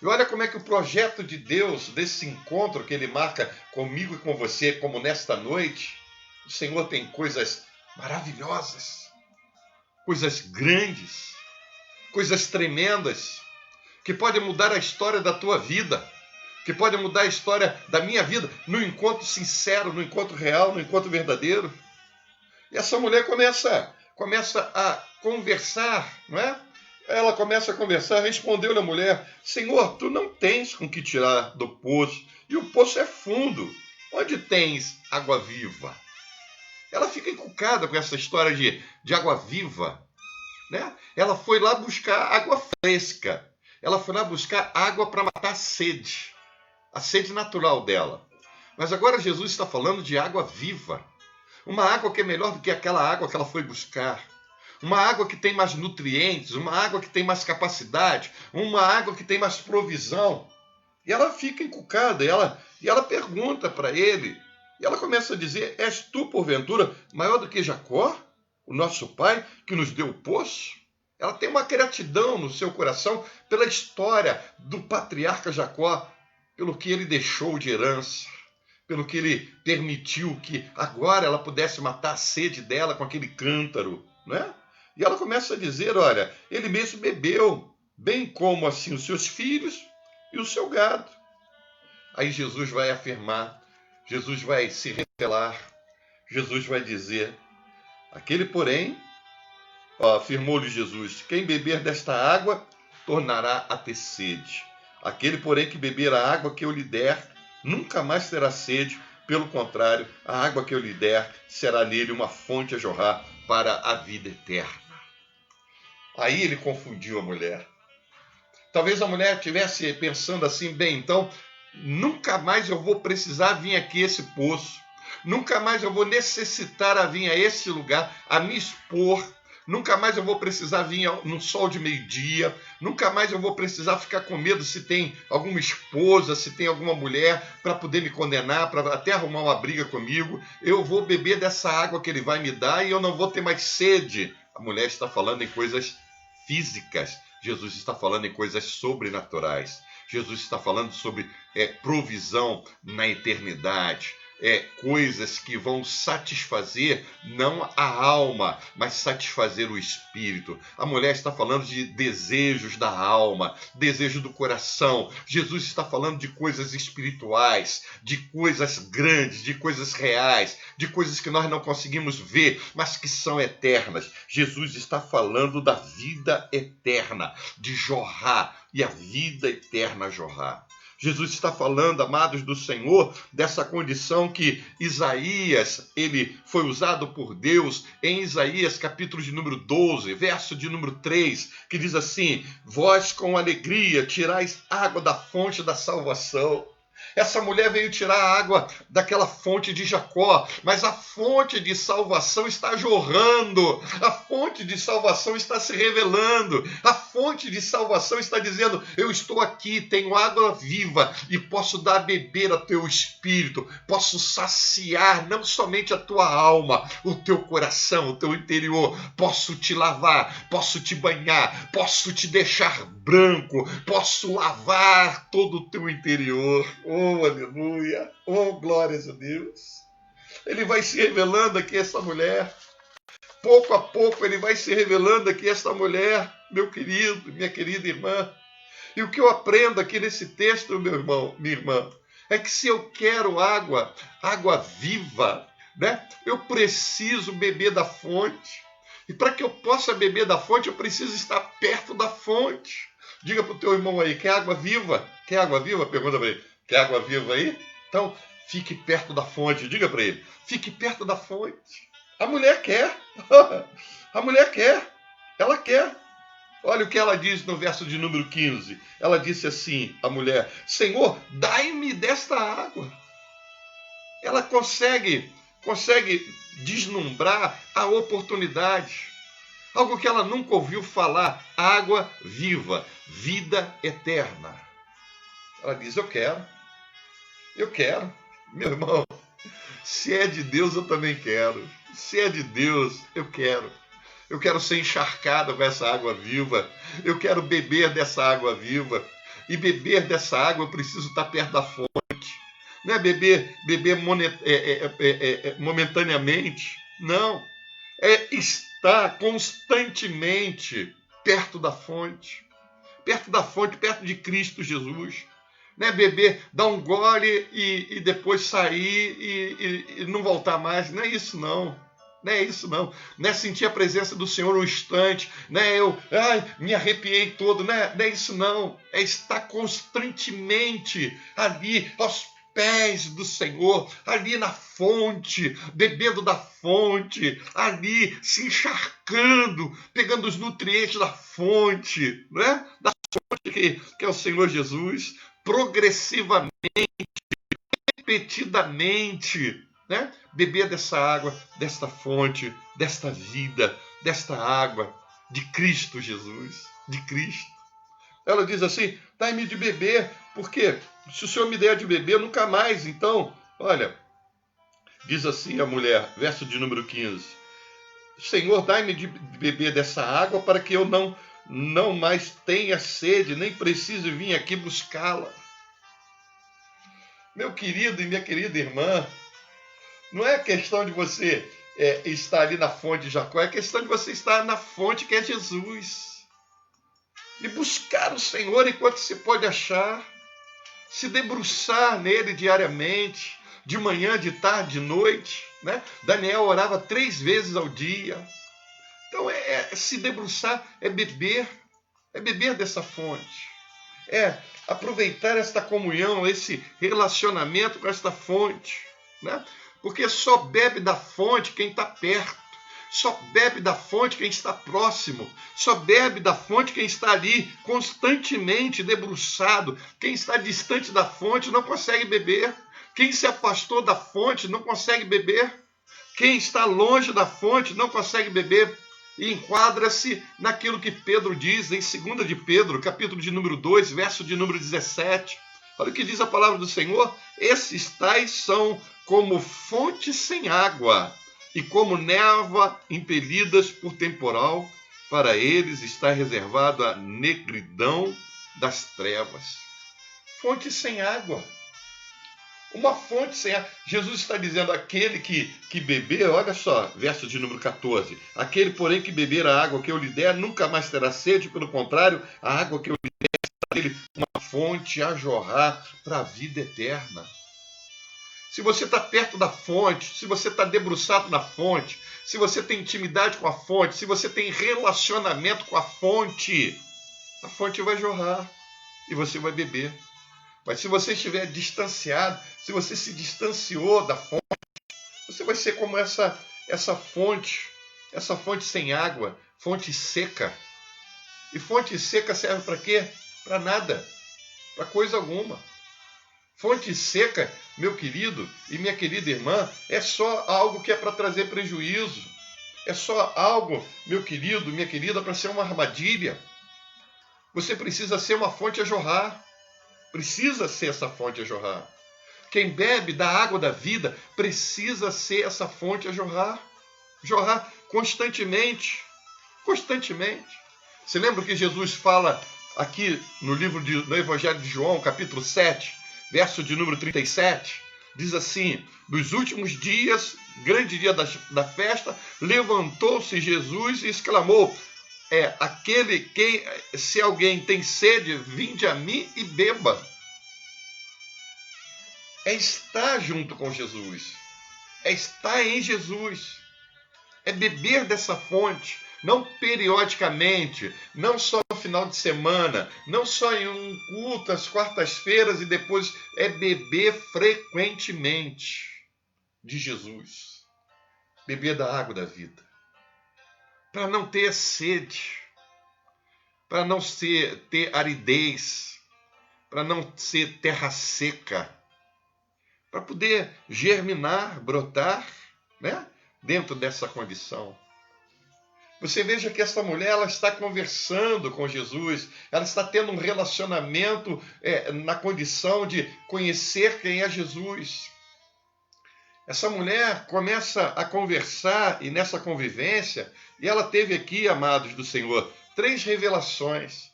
E olha como é que o projeto de Deus, desse encontro que ele marca comigo e com você, como nesta noite, o Senhor tem coisas maravilhosas, coisas grandes, coisas tremendas, que podem mudar a história da tua vida, que podem mudar a história da minha vida, no encontro sincero, no encontro real, no encontro verdadeiro. E essa mulher começa a conversar, não é? Ela começa a conversar, respondeu-lhe a mulher: Senhor, tu não tens com que tirar do poço, e o poço é fundo. Onde tens água viva? Ela fica encucada com essa história de água viva, né? Ela foi lá buscar água fresca. Ela foi lá buscar água para matar a sede natural dela. Mas agora Jesus está falando de água viva. Uma água que é melhor do que aquela água que ela foi buscar. Uma água que tem mais nutrientes, uma água que tem mais capacidade, uma água que tem mais provisão. E ela fica encucada, e ela pergunta para ele. E ela começa a dizer: és tu, porventura, maior do que Jacó, o nosso pai, que nos deu o poço? Ela tem uma gratidão no seu coração pela história do patriarca Jacó, pelo que ele deixou de herança, pelo que ele permitiu que agora ela pudesse matar a sede dela com aquele cântaro, né? E ela começa a dizer: olha, ele mesmo bebeu, bem como assim os seus filhos e o seu gado. Aí Jesus vai afirmar, Jesus vai se revelar, Jesus vai dizer: aquele, porém, afirmou-lhe Jesus, quem beber desta água tornará a ter sede. Aquele, porém, que beber a água que eu lhe der, nunca mais terá sede. Pelo contrário, a água que eu lhe der será nele uma fonte a jorrar para a vida eterna. Aí ele confundiu a mulher. Talvez a mulher estivesse pensando assim: bem, então nunca mais eu vou precisar vir aqui a esse poço. Nunca mais eu vou necessitar a vir a esse lugar, a me expor. Nunca mais eu vou precisar vir no sol de meio-dia. Nunca mais eu vou precisar ficar com medo se tem alguma esposa, se tem alguma mulher para poder me condenar, para até arrumar uma briga comigo. Eu vou beber dessa água que ele vai me dar e eu não vou ter mais sede A mulher está falando em coisas físicas. Jesus está falando em coisas sobrenaturais. Jesus está falando sobre provisão na eternidade. Coisas que vão satisfazer não a alma, mas satisfazer o espírito. A mulher está falando de desejos da alma, desejo do coração. Jesus está falando de coisas espirituais, de coisas grandes, de coisas reais, de coisas que nós não conseguimos ver, mas que são eternas. Jesus está falando da vida eterna, de jorrar, e a vida eterna jorrar. Jesus está falando, amados do Senhor, dessa condição que Isaías, ele foi usado por Deus em Isaías capítulo de número 12, verso de número 3, que diz assim: vós com alegria tirais água da fonte da salvação. Essa mulher veio tirar a água daquela fonte de Jacó, mas a fonte de salvação está jorrando, a fonte de salvação está se revelando, a fonte de salvação está dizendo: eu estou aqui, tenho água viva e posso dar a beber ao teu espírito, posso saciar não somente a tua alma, o teu coração, o teu interior, posso te lavar, posso te banhar, posso te deixar branco, posso lavar todo o teu interior. Oh, aleluia! Oh, glórias a Deus! Ele vai se revelando aqui, essa mulher. Pouco a pouco ele vai se revelando aqui, essa mulher, meu querido, minha querida irmã. E o que eu aprendo aqui nesse texto, meu irmão, minha irmã, é que se eu quero água viva, né? Eu preciso beber da fonte. E para que eu possa beber da fonte, eu preciso estar perto da fonte. Diga para o teu irmão aí, quer água viva? Quer água viva? Pergunta para ele. Quer água viva aí? Então, fique perto da fonte. Diga para ele, fique perto da fonte. A mulher quer. A mulher quer. Ela quer. Olha o que ela diz no verso de número 15. Ela disse assim, a mulher: Senhor, dai-me desta água. Ela consegue deslumbrar a oportunidade. Algo que ela nunca ouviu falar: água viva, vida eterna. Ela diz: eu quero. Meu irmão, se é de Deus, eu também quero. Se é de Deus, eu quero. Eu quero ser encharcado com essa água viva. Eu quero beber dessa água viva. E beber dessa água, eu preciso estar perto da fonte. Não é beber momentaneamente. Não. É estar constantemente perto da fonte. Perto da fonte, perto de Cristo Jesus. Não é beber, dar um gole e depois sair e não voltar mais. Não é isso, não. Não é isso, não. Não é sentir a presença do Senhor um instante. Não é me arrepiei todo. Não é isso, não. É estar constantemente ali aos pés do Senhor, ali na fonte, bebendo da fonte, ali se encharcando, pegando os nutrientes da fonte, né? Da fonte que é o Senhor Jesus, progressivamente, repetidamente, né? Beber dessa água, desta fonte, desta vida, desta água de Cristo Jesus, de Cristo. Ela diz assim: dai-me de beber, porque se o Senhor me der de beber, nunca mais. Então, olha, diz assim a mulher, verso de número 15: Senhor, dai-me de beber dessa água para que eu não mais tenha sede, nem precise vir aqui buscá-la. Meu querido e minha querida irmã, não é questão de você estar ali na fonte de Jacó, é questão de você estar na fonte que é Jesus. E buscar o Senhor enquanto se pode achar, se debruçar nele diariamente, de manhã, de tarde, de noite, né? Daniel orava 3 vezes ao dia. Então se debruçar, é beber dessa fonte, aproveitar esta comunhão, esse relacionamento com esta fonte, né? Porque só bebe da fonte quem está perto. Só bebe da fonte quem está próximo. Só bebe da fonte quem está ali constantemente debruçado. Quem está distante da fonte não consegue beber. Quem se afastou da fonte não consegue beber. Quem está longe da fonte não consegue beber. E enquadra-se naquilo que Pedro diz em 2 de Pedro, capítulo de número 2, verso de número 17. Olha o que diz a palavra do Senhor: esses tais são como fonte sem água, e como névoa impelidas por temporal, para eles está reservado a negridão das trevas. Fonte sem água. Uma fonte sem água. Jesus está dizendo, aquele que beber, olha só, verso de número 14. Aquele, porém, que beber a água que eu lhe der, nunca mais terá sede, pelo contrário, a água que eu lhe der será dele uma fonte a jorrar para a vida eterna. Se você está perto da fonte, se você está debruçado na fonte, se você tem intimidade com a fonte, se você tem relacionamento com a fonte vai jorrar e você vai beber. Mas se você estiver distanciado, se você se distanciou da fonte, você vai ser como essa fonte sem água, fonte seca. E fonte seca serve para quê? Para nada, para coisa alguma. Fonte seca, meu querido e minha querida irmã, é só algo que é para trazer prejuízo. É só algo, meu querido, minha querida, para ser uma armadilha. Você precisa ser uma fonte a jorrar. Precisa ser essa fonte a jorrar. Quem bebe da água da vida precisa ser essa fonte a jorrar. Jorrar constantemente. Constantemente. Você lembra que Jesus fala aqui no Evangelho de João, capítulo 7, verso de número 37? Diz assim, nos últimos dias, grande dia da festa, levantou-se Jesus e exclamou, se alguém tem sede, vinde a mim e beba. É estar junto com Jesus. É estar em Jesus. É beber dessa fonte. Não periodicamente, não só no final de semana, não só em um culto às quartas-feiras e depois é beber frequentemente de Jesus. Beber da água da vida. Para não ter sede, para não ter aridez, para não ser terra seca, para poder germinar, brotar, né, dentro dessa condição. Você veja que essa mulher ela está conversando com Jesus, ela está tendo um relacionamento na condição de conhecer quem é Jesus. Essa mulher começa a conversar e nessa convivência, e ela teve aqui, amados do Senhor, 3 revelações.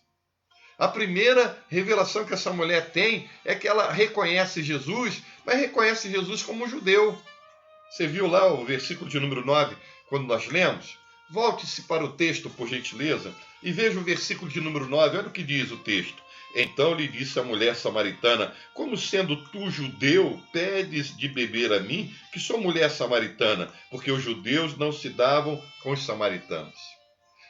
A primeira revelação que essa mulher tem é que ela reconhece Jesus, mas reconhece Jesus como um judeu. Você viu lá o versículo de número 9, quando nós lemos? Volte-se para o texto, por gentileza, e veja o versículo de número 9, olha o que diz o texto. Então lhe disse a mulher samaritana, como sendo tu judeu, pedes de beber a mim, que sou mulher samaritana, porque os judeus não se davam com os samaritanos.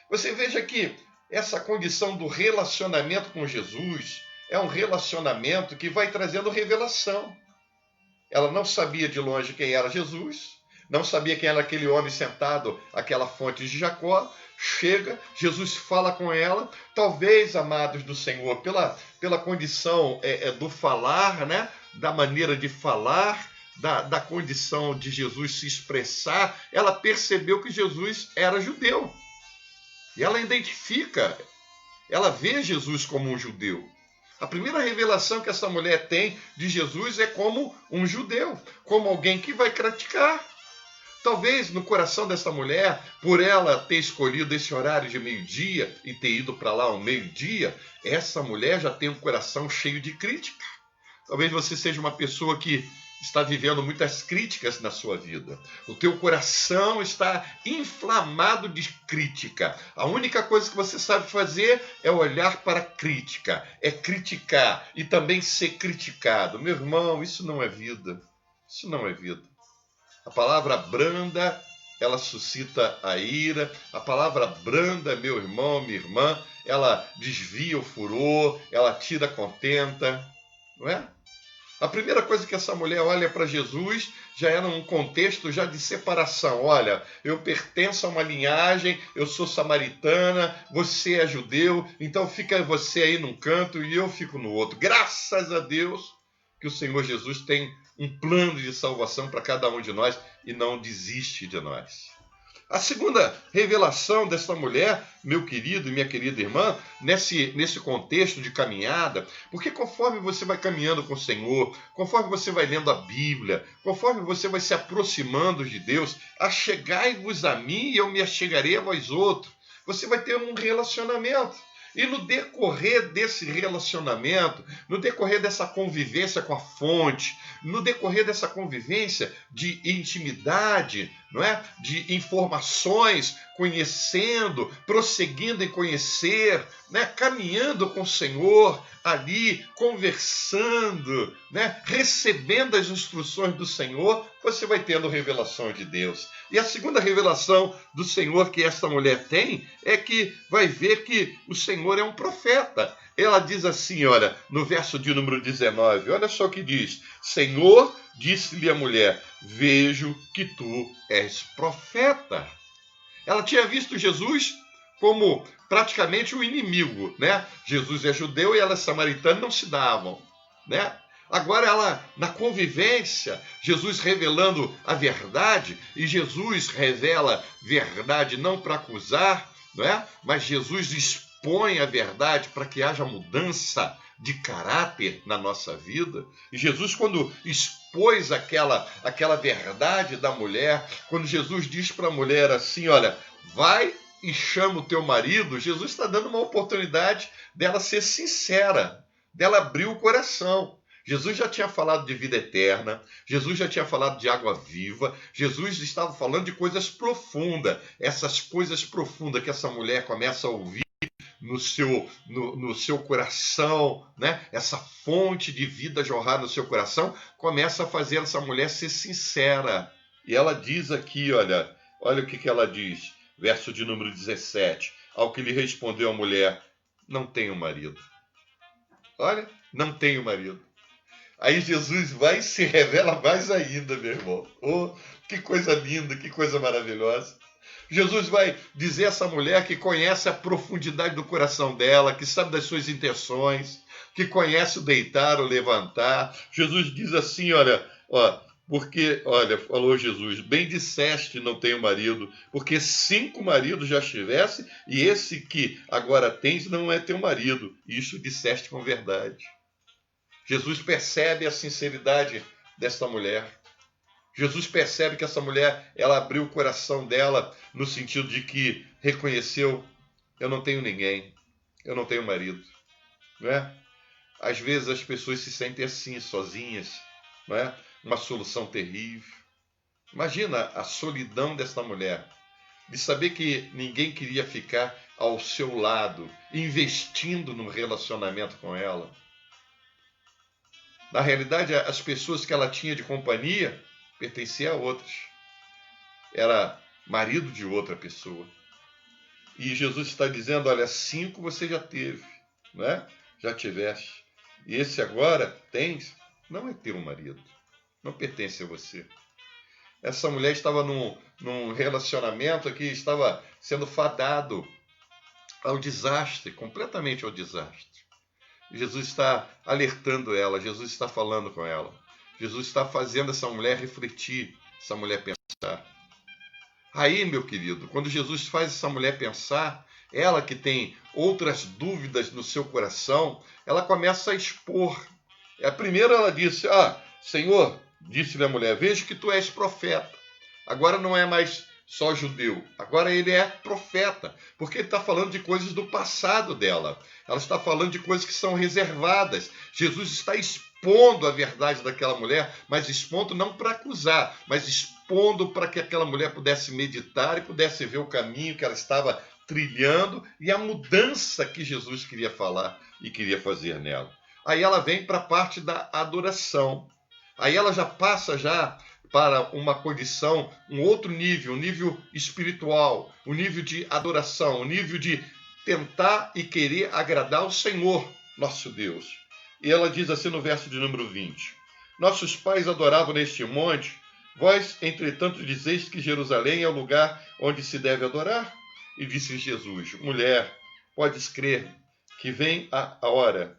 Você veja que essa condição do relacionamento com Jesus é um relacionamento que vai trazendo revelação. Ela não sabia de longe quem era Jesus, não sabia quem era aquele homem sentado, aquela fonte de Jacó. Chega, Jesus fala com ela, talvez, amados do Senhor, pela condição do falar, né? Da maneira de falar, da condição de Jesus se expressar, ela percebeu que Jesus era judeu. E ela identifica, ela vê Jesus como um judeu. A primeira revelação que essa mulher tem de Jesus é como um judeu, como alguém que vai criticar. Talvez no coração dessa mulher, por ela ter escolhido esse horário de meio-dia e ter ido para lá ao meio-dia, essa mulher já tem um coração cheio de crítica. Talvez você seja uma pessoa que está vivendo muitas críticas na sua vida. O teu coração está inflamado de crítica. A única coisa que você sabe fazer é olhar para a crítica, é criticar e também ser criticado. Meu irmão, isso não é vida. Isso não é vida. A palavra branda, ela suscita a ira. A palavra branda, meu irmão, minha irmã, ela desvia o furor, ela tira a contenta, não é? A primeira coisa que essa mulher olha para Jesus já era um contexto já de separação. Olha, eu pertenço a uma linhagem, eu sou samaritana, você é judeu, então fica você aí num canto e eu fico no outro. Graças a Deus que o Senhor Jesus tem um plano de salvação para cada um de nós e não desiste de nós. A segunda revelação dessa mulher, meu querido e minha querida irmã, nesse contexto de caminhada, porque conforme você vai caminhando com o Senhor, conforme você vai lendo a Bíblia, conforme você vai se aproximando de Deus, achegai-vos a mim e eu me achegarei a vós outros. Você vai ter um relacionamento. E no decorrer desse relacionamento, no decorrer dessa convivência com a fonte, no decorrer dessa convivência de intimidade, não é? De informações, conhecendo, prosseguindo em conhecer, né? Caminhando com o Senhor ali, conversando, né? Recebendo as instruções do Senhor, você vai tendo revelação de Deus. E a segunda revelação do Senhor que esta mulher tem é que vai ver que o Senhor é um profeta. Ela diz assim, olha, no verso de número 19, olha só o que diz: Senhor, disse-lhe a mulher, vejo que tu és profeta. Ela tinha visto Jesus como praticamente o inimigo, né? Jesus é judeu e ela é samaritana, não se davam, né? Agora ela, na convivência, Jesus revelando a verdade, e Jesus revela verdade não para acusar, não é? Mas Jesus expõe a verdade para que haja mudança de caráter na nossa vida. E Jesus, quando expôs aquela verdade da mulher, quando Jesus diz para a mulher assim, olha, vai e chama o teu marido, Jesus está dando uma oportunidade dela ser sincera, dela abrir o coração. Jesus já tinha falado de vida eterna, Jesus já tinha falado de água viva, Jesus estava falando de coisas profundas. Essas coisas profundas que essa mulher começa a ouvir no seu coração, né? Essa fonte de vida jorrar no seu coração, começa a fazer essa mulher ser sincera. E ela diz aqui, olha o que ela diz, verso de número 17, ao que lhe respondeu a mulher, não tenho marido. Olha, não tenho marido. Aí Jesus vai e se revela mais ainda, meu irmão. Oh, que coisa linda, que coisa maravilhosa. Jesus vai dizer a essa mulher que conhece a profundidade do coração dela, que sabe das suas intenções, que conhece o deitar, o levantar. Jesus diz assim, olha, porque, olha, falou Jesus, bem disseste, não tenho marido, porque 5 maridos já estivesse, e esse que agora tens não é teu marido. Isso disseste com verdade. Jesus percebe a sinceridade desta mulher. Jesus percebe que essa mulher, ela abriu o coração dela no sentido de que reconheceu, eu não tenho ninguém, eu não tenho marido. Não é? Às vezes as pessoas se sentem assim, sozinhas, não é? Uma solução terrível. Imagina a solidão desta mulher, de saber que ninguém queria ficar ao seu lado, investindo no relacionamento com ela. Na realidade, as pessoas que ela tinha de companhia pertenciam a outras. Era marido de outra pessoa. E Jesus está dizendo, olha, 5 você já teve, não é? Já tiveste. E esse agora tens, não é teu marido. Não pertence a você. Essa mulher estava num relacionamento que estava sendo fadado ao desastre, completamente ao desastre. Jesus está alertando ela, Jesus está falando com ela. Jesus está fazendo essa mulher refletir, essa mulher pensar. Aí, meu querido, quando Jesus faz essa mulher pensar, ela que tem outras dúvidas no seu coração, ela começa a expor. Primeiro ela disse, Senhor, disse-lhe a mulher, vejo que tu és profeta. Agora não é mais só judeu, agora ele é profeta, porque ele está falando de coisas do passado dela. Ela está falando de coisas que são reservadas. Jesus está expondo a verdade daquela mulher, mas expondo não para acusar, mas expondo para que aquela mulher pudesse meditar e pudesse ver o caminho que ela estava trilhando e a mudança que Jesus queria falar e queria fazer nela. Aí ela vem para a parte da adoração. Aí ela já passa para uma condição, um outro nível, um nível espiritual, um nível de adoração, um nível de tentar e querer agradar o Senhor, nosso Deus. E ela diz assim no verso de número 20, nossos pais adoravam neste monte, vós, entretanto, dizeis que Jerusalém é o lugar onde se deve adorar? E disse Jesus, mulher, podes crer que vem a hora,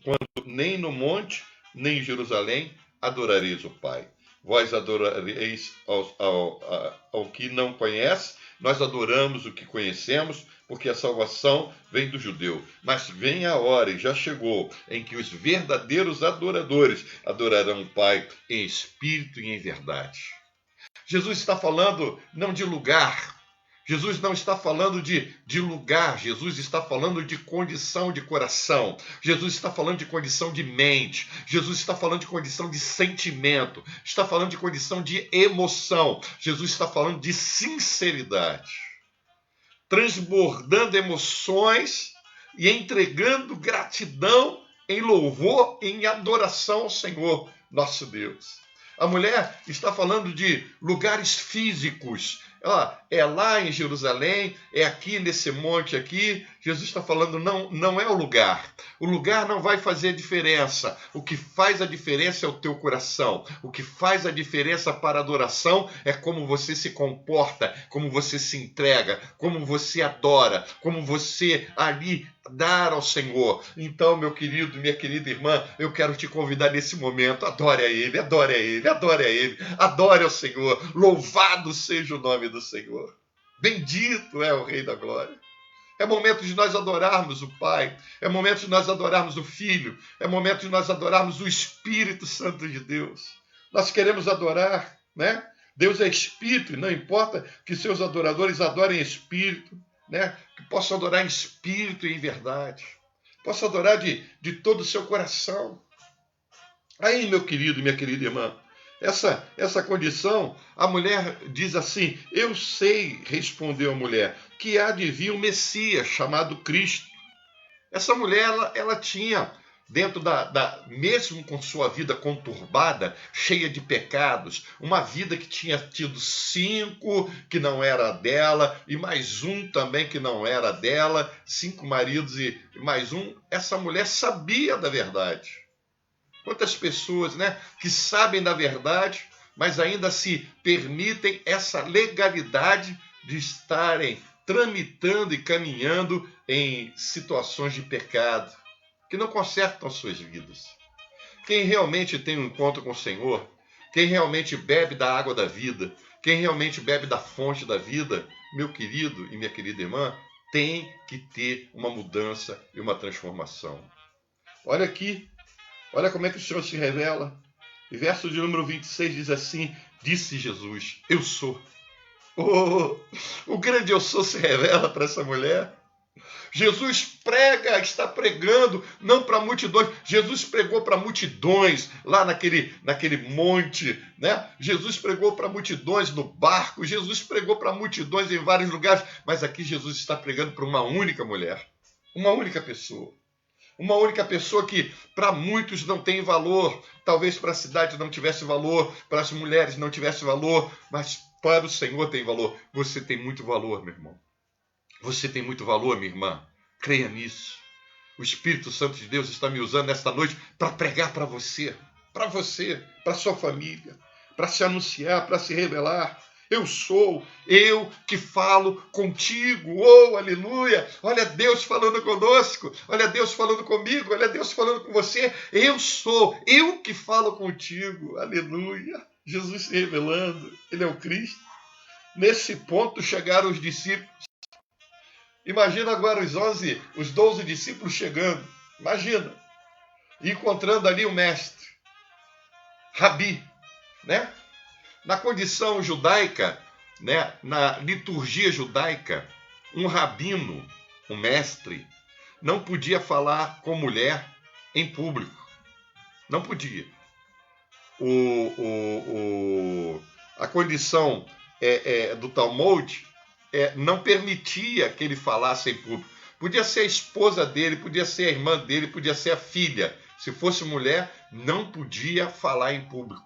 quando nem no monte, nem em Jerusalém, adorareis o Pai. vós adorareis ao que não conhece, nós adoramos o que conhecemos, porque a salvação vem do judeu. Mas vem a hora, e já chegou, em que os verdadeiros adoradores adorarão o Pai em espírito e em verdade. Jesus está falando não de lugar, Jesus não está falando de lugar, Jesus está falando de condição de coração, Jesus está falando de condição de mente, Jesus está falando de condição de sentimento, está falando de condição de emoção, Jesus está falando de sinceridade, transbordando emoções e entregando gratidão em louvor e em adoração ao Senhor, nosso Deus. A mulher está falando de lugares físicos. É lá em Jerusalém, é aqui nesse monte aqui. Jesus está falando, não é o lugar. O lugar não vai fazer diferença. O que faz a diferença é o teu coração. O que faz a diferença para a adoração é como você se comporta, como você se entrega, como você adora, como você ali dar ao Senhor. Então, meu querido, minha querida irmã, eu quero te convidar nesse momento, adore a Ele, adore a Ele, adore a Ele, adore ao Senhor, louvado seja o nome do Senhor, bendito é o Rei da Glória. É momento de nós adorarmos o Pai, é momento de nós adorarmos o Filho, é momento de nós adorarmos o Espírito Santo de Deus. Nós queremos adorar, né? Deus é Espírito e não importa que seus adoradores adorem em Espírito, né? Que possam adorar em espírito e em verdade. Possam adorar de todo o seu coração. Aí, meu querido e minha querida irmã, essa condição, a mulher diz assim, eu sei, respondeu a mulher, que há de vir um Messias chamado Cristo. Essa mulher, ela tinha, dentro mesmo com sua vida conturbada, cheia de pecados, uma vida que tinha tido 5 que não era dela, e mais um também que não era dela, 5 maridos e mais um, essa mulher sabia da verdade. Quantas pessoas, né, que sabem da verdade, mas ainda se permitem essa legalidade de estarem tramitando e caminhando em situações de pecado, que não consertam as suas vidas. Quem realmente tem um encontro com o Senhor, quem realmente bebe da água da vida, quem realmente bebe da fonte da vida, meu querido e minha querida irmã, tem que ter uma mudança e uma transformação. Olha aqui, olha como é que o Senhor se revela. E verso de número 26 diz assim, disse Jesus, eu sou. Oh, o grande eu sou se revela para essa mulher. Jesus está pregando, não para multidões. Jesus pregou para multidões lá naquele monte, né? Jesus pregou para multidões no barco. Jesus pregou para multidões em vários lugares. Mas aqui Jesus está pregando para uma única mulher, uma única pessoa. Uma única pessoa que para muitos não tem valor. Talvez para a cidade não tivesse valor, para as mulheres não tivesse valor, mas para o Senhor tem valor. Você tem muito valor, meu irmão. Você tem muito valor, minha irmã. Creia nisso. O Espírito Santo de Deus está me usando nesta noite para pregar para você, para sua família, para se anunciar, para se revelar. Eu sou, eu que falo contigo. Oh, aleluia! Olha Deus falando conosco, olha Deus falando comigo, olha Deus falando com você. Eu sou, eu que falo contigo. Aleluia! Jesus se revelando, Ele é o Cristo. Nesse ponto chegaram os discípulos. Imagina agora os 12 discípulos chegando. Imagina. Encontrando ali o mestre. Rabi, né? Na condição judaica, né? Na liturgia judaica, um rabino, um mestre, não podia falar com mulher em público. Não podia. A condição do Talmud não permitia que ele falasse em público. Podia ser a esposa dele, podia ser a irmã dele, podia ser a filha. Se fosse mulher, não podia falar em público.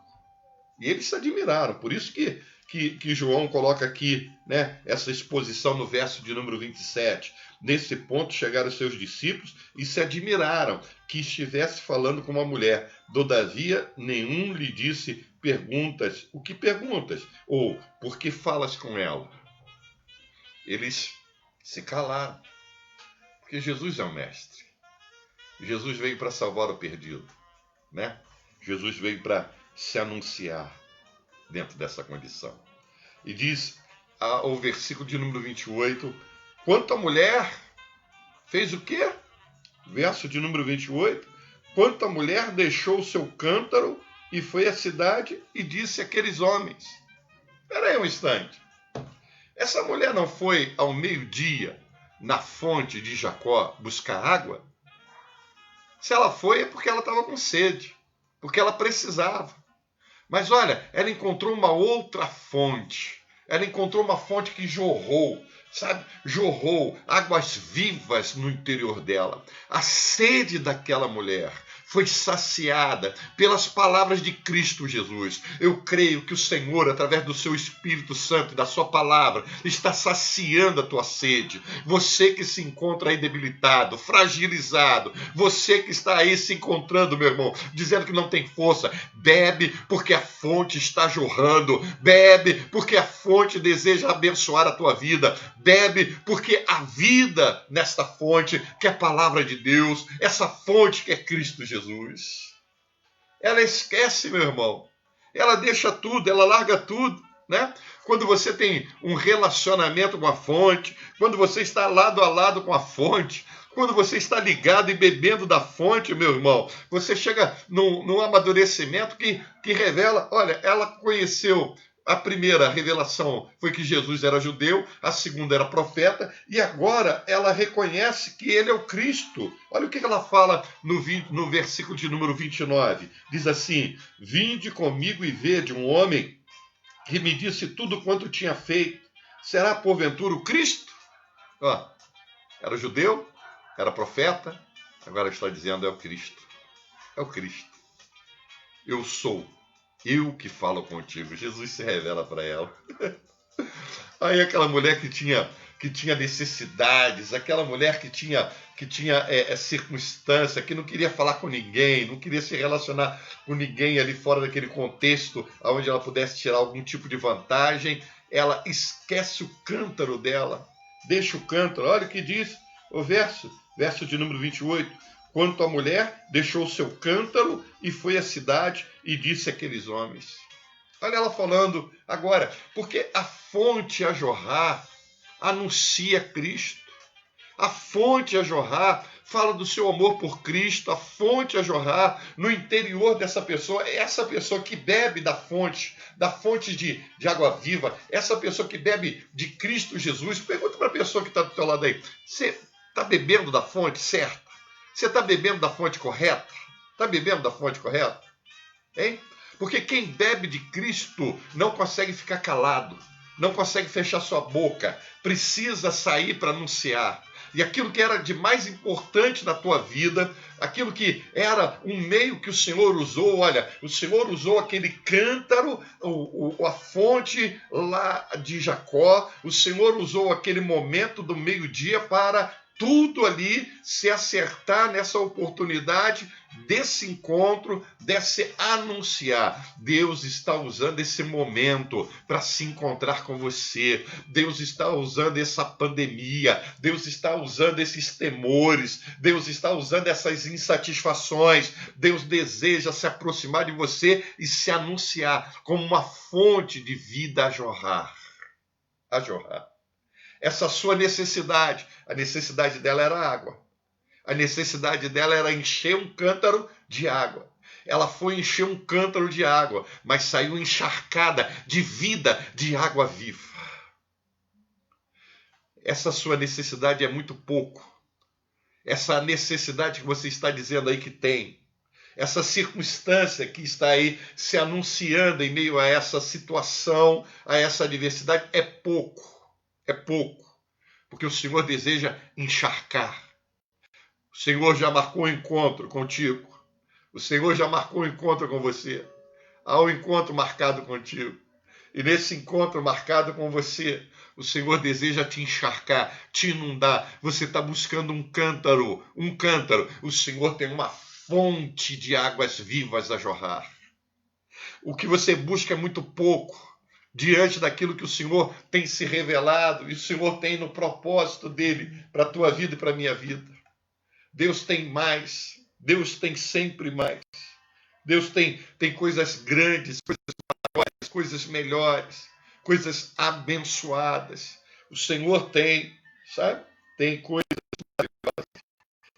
E eles se admiraram. Por isso que João coloca aqui, né, essa exposição no verso de número 27. Nesse ponto chegaram os seus discípulos e se admiraram que estivesse falando com uma mulher. Todavia, nenhum lhe disse perguntas. O que perguntas? Ou por que falas com ela? Eles se calaram, porque Jesus é o mestre. Jesus veio para salvar o perdido, né? Jesus veio para se anunciar. dentro dessa condição. E diz o versículo de número 28, quanto a mulher fez o quê? Verso de número 28, quanto a mulher deixou o seu cântaro e foi à cidade e disse àqueles homens. Espera aí um instante. Essa mulher não foi ao meio-dia na fonte de Jacó buscar água? Se ela foi é porque ela estava com sede, porque ela precisava. Mas olha, ela encontrou uma outra fonte. Ela encontrou uma fonte que jorrou, sabe? Jorrou águas vivas no interior dela. A sede daquela mulher foi saciada pelas palavras de Cristo Jesus. Eu creio que o Senhor, através do seu Espírito Santo e da sua palavra, está saciando a tua sede. Você que se encontra aí debilitado, fragilizado, você que está aí se encontrando, meu irmão, dizendo que não tem força, bebe porque a fonte está jorrando, bebe porque a fonte deseja abençoar a tua vida, bebe porque a vida nesta fonte, que é a palavra de Deus, essa fonte que é Cristo Jesus. Ela esquece, meu irmão. Ela deixa tudo, ela larga tudo, né? Quando você tem um relacionamento com a fonte, quando você está lado a lado com a fonte, quando você está ligado e bebendo da fonte, meu irmão, você chega num amadurecimento que revela, olha, ela conheceu. A primeira revelação foi que Jesus era judeu, a segunda era profeta, e agora ela reconhece que ele é o Cristo. Olha o que ela fala no versículo de número 29. Diz assim, vinde comigo e vede um homem que me disse tudo quanto tinha feito. Será porventura o Cristo? Ó, era judeu, era profeta, agora está dizendo é o Cristo. É o Cristo. Eu sou. Eu que falo contigo. Jesus se revela para ela. Aí aquela mulher que tinha necessidades, aquela mulher que tinha circunstância, que não queria falar com ninguém, não queria se relacionar com ninguém ali fora daquele contexto onde ela pudesse tirar algum tipo de vantagem, ela esquece o cântaro dela, deixa o cântaro. Olha o que diz o verso de número 28. Quanto a mulher, deixou o seu cântaro e foi à cidade e disse àqueles homens. Olha ela falando agora, porque a fonte a jorrar anuncia Cristo. A fonte a jorrar fala do seu amor por Cristo. A fonte a jorrar no interior dessa pessoa, é essa pessoa que bebe da fonte de água viva, essa pessoa que bebe de Cristo Jesus. Pergunta para a pessoa que está do teu lado aí, você está bebendo da fonte certa? Você está bebendo da fonte correta? Está bebendo da fonte correta? Hein? Porque quem bebe de Cristo não consegue ficar calado, não consegue fechar sua boca, precisa sair para anunciar. E aquilo que era de mais importante na tua vida, aquilo que era um meio que o Senhor usou, olha, o Senhor usou aquele cântaro, a fonte lá de Jacó, o Senhor usou aquele momento do meio-dia para tudo ali se acertar nessa oportunidade desse encontro, desse anunciar. Deus está usando esse momento para se encontrar com você. Deus está usando essa pandemia. Deus está usando esses temores. Deus está usando essas insatisfações. Deus deseja se aproximar de você e se anunciar como uma fonte de vida a jorrar. A jorrar. Essa sua necessidade, a necessidade dela era água. A necessidade dela era encher um cântaro de água. Ela foi encher um cântaro de água, mas saiu encharcada de vida, de água viva. Essa sua necessidade é muito pouco. Essa necessidade que você está dizendo aí que tem, essa circunstância que está aí se anunciando em meio a essa situação, a essa adversidade, é pouco. É pouco, porque o Senhor deseja encharcar. O Senhor já marcou um encontro contigo. O Senhor já marcou um encontro com você. Há um encontro marcado contigo. E nesse encontro marcado com você, o Senhor deseja te encharcar, te inundar. Você está buscando um cântaro. O Senhor tem uma fonte de águas vivas a jorrar. O que você busca é muito pouco diante daquilo que o Senhor tem se revelado e o Senhor tem no propósito dele para a tua vida e para a minha vida. Deus tem mais, Deus tem sempre mais. Deus tem coisas grandes, coisas maiores, coisas melhores, coisas abençoadas. O Senhor tem, sabe? Tem coisas.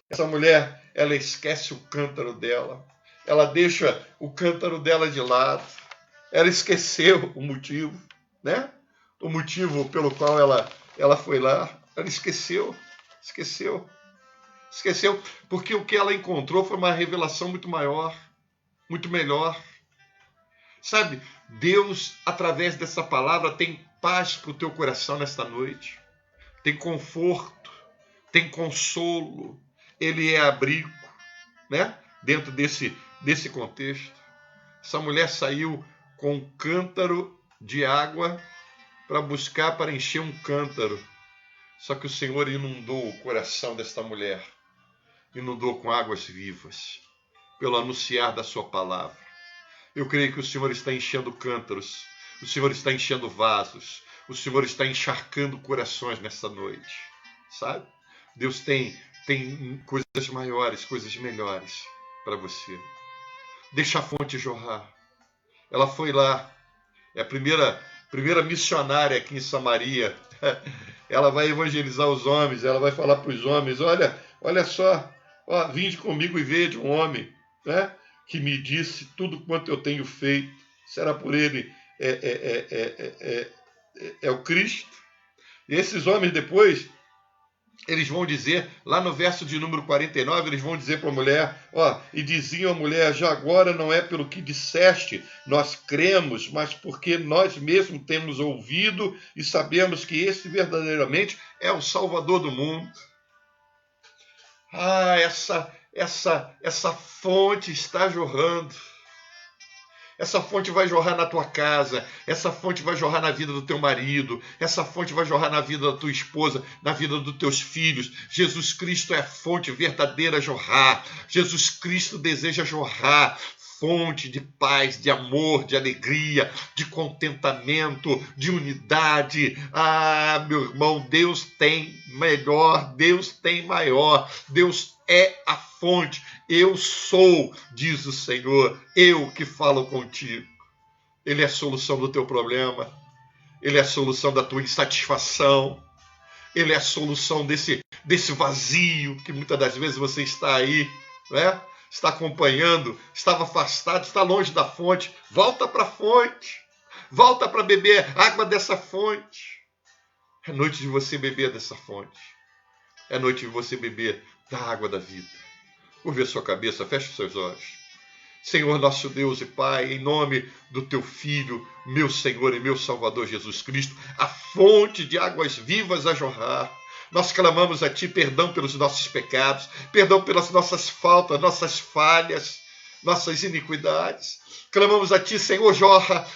Essa mulher, ela esquece o cântaro dela. Ela deixa o cântaro dela de lado. Ela esqueceu o motivo, né? O motivo pelo qual ela foi lá. Ela esqueceu, porque o que ela encontrou foi uma revelação muito maior, muito melhor. Sabe, Deus, através dessa palavra, tem paz para o teu coração nesta noite. Tem conforto, tem consolo. Ele é abrigo, né? Dentro desse contexto. Essa mulher saiu com um cântaro de água para encher um cântaro. Só que o Senhor inundou o coração desta mulher. Inundou com águas vivas, pelo anunciar da sua palavra. Eu creio que o Senhor está enchendo cântaros, o Senhor está enchendo vasos, o Senhor está encharcando corações nesta noite, sabe? Deus tem coisas maiores, coisas melhores para você. Deixa a fonte jorrar. Ela foi lá, é a primeira missionária aqui em Samaria. Ela vai evangelizar os homens, ela vai falar para os homens, olha só, vinde comigo e vede um homem, né, que me disse tudo quanto eu tenho feito. Será por ele é o Cristo? E esses homens depois, eles vão dizer, lá no verso de número 49, eles vão dizer para a mulher, e diziam a mulher, já agora não é pelo que disseste, nós cremos, mas porque nós mesmos temos ouvido e sabemos que esse verdadeiramente é o Salvador do mundo. Essa fonte está jorrando. Essa fonte vai jorrar na tua casa, essa fonte vai jorrar na vida do teu marido, essa fonte vai jorrar na vida da tua esposa, na vida dos teus filhos. Jesus Cristo é a fonte verdadeira a jorrar. Jesus Cristo deseja jorrar. Fonte de paz, de amor, de alegria, de contentamento, de unidade. Meu irmão, Deus tem melhor, Deus tem maior, Deus é a fonte. Eu sou, diz o Senhor, eu que falo contigo. Ele é a solução do teu problema, Ele é a solução da tua insatisfação, Ele é a solução desse vazio que muitas das vezes você está aí, né? Está acompanhando, estava afastado, está longe da fonte. Volta para a fonte, volta para beber água dessa fonte. É noite de você beber dessa fonte, é noite de você beber da água da vida. Curve a sua cabeça, feche os seus olhos. Senhor nosso Deus e Pai, em nome do teu Filho, meu Senhor e meu Salvador Jesus Cristo, a fonte de águas vivas a jorrar, nós clamamos a Ti perdão pelos nossos pecados, perdão pelas nossas faltas, nossas falhas, nossas iniquidades. Clamamos a Ti, Senhor, jorra,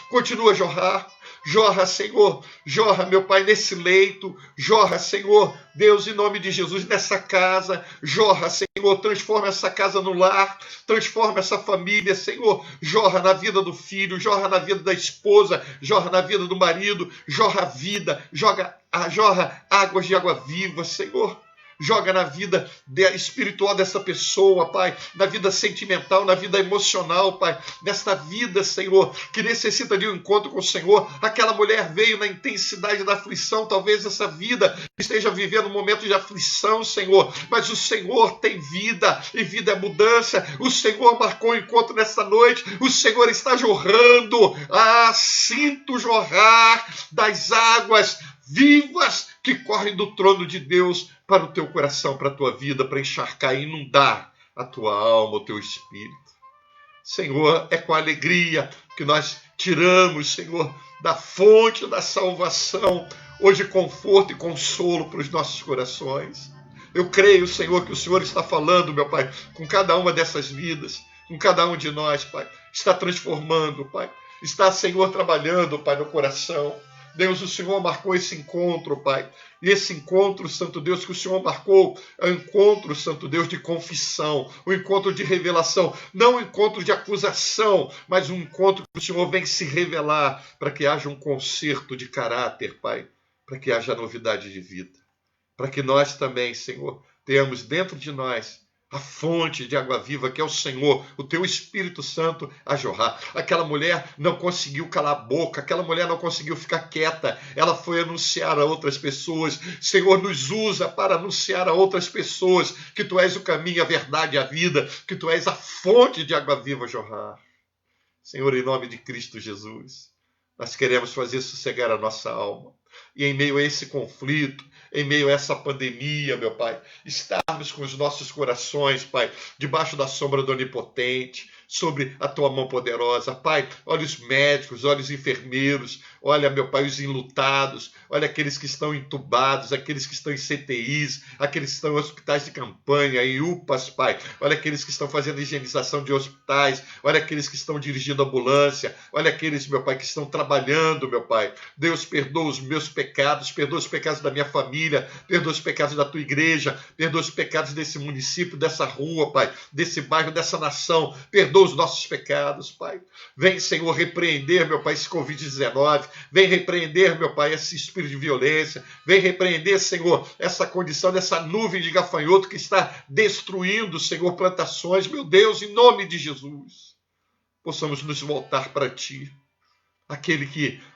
continua a jorrar. Jorra, Senhor, jorra, meu Pai, nesse leito. Jorra, Senhor, Deus, em nome de Jesus, nessa casa. Jorra, Senhor, transforma essa casa no lar. Transforma essa família, Senhor. Jorra na vida do filho, jorra na vida da esposa, jorra na vida do marido. Jorra a vida, jorra águas de água viva, Senhor. Joga na vida espiritual dessa pessoa, Pai, na vida sentimental, na vida emocional, Pai, nesta vida, Senhor, que necessita de um encontro com o Senhor. Aquela mulher veio na intensidade da aflição, talvez essa vida esteja vivendo um momento de aflição, Senhor, mas o Senhor tem vida, e vida é mudança. O Senhor marcou um encontro nessa noite, o Senhor está jorrando, sinto jorrar das águas vivas que correm do trono de Deus para o teu coração, para a tua vida, para encharcar e inundar a tua alma, o teu espírito. Senhor, é com alegria que nós tiramos, Senhor, da fonte da salvação, hoje conforto e consolo para os nossos corações. Eu creio, Senhor, que o Senhor está falando, meu Pai, com cada uma dessas vidas, com cada um de nós, Pai. Está transformando, Pai. Está, Senhor, trabalhando, Pai, no coração. Deus, o Senhor marcou esse encontro, Pai. E esse encontro, Santo Deus, que o Senhor marcou, é um encontro, Santo Deus, de confissão, um encontro de revelação, não um encontro de acusação, mas um encontro que o Senhor vem se revelar para que haja um concerto de caráter, Pai, para que haja novidade de vida, para que nós também, Senhor, tenhamos dentro de nós a fonte de água viva, que é o Senhor, o teu Espírito Santo, a jorrar. Aquela mulher não conseguiu calar a boca, aquela mulher não conseguiu ficar quieta, ela foi anunciar a outras pessoas. Senhor, nos usa para anunciar a outras pessoas que tu és o caminho, a verdade e a vida, que tu és a fonte de água viva a jorrar. Senhor, em nome de Cristo Jesus, nós queremos fazer sossegar a nossa alma. E em meio a esse conflito, em meio a essa pandemia, meu Pai, estarmos com os nossos corações, Pai, debaixo da sombra do Onipotente, sobre a Tua mão poderosa. Pai, olha os médicos, olha os enfermeiros, olha, meu Pai, os enlutados, olha aqueles que estão entubados, aqueles que estão em CTIs, aqueles que estão em hospitais de campanha, em UPAs, Pai, olha aqueles que estão fazendo higienização de hospitais, olha aqueles que estão dirigindo ambulância, olha aqueles, meu Pai, que estão trabalhando, meu Pai. Deus, perdoa os meus pecados, perdoa os pecados da minha família, perdoa os pecados da Tua igreja, perdoa os pecados desse município, dessa rua, Pai, desse bairro, dessa nação, perdoa os nossos pecados, Pai. Vem, Senhor, repreender, meu Pai, esse Covid-19, vem repreender, meu Pai, esse espírito de violência, vem repreender, Senhor, essa condição dessa nuvem de gafanhoto que está destruindo, Senhor, plantações, meu Deus, em nome de Jesus, possamos nos voltar para Ti, aquele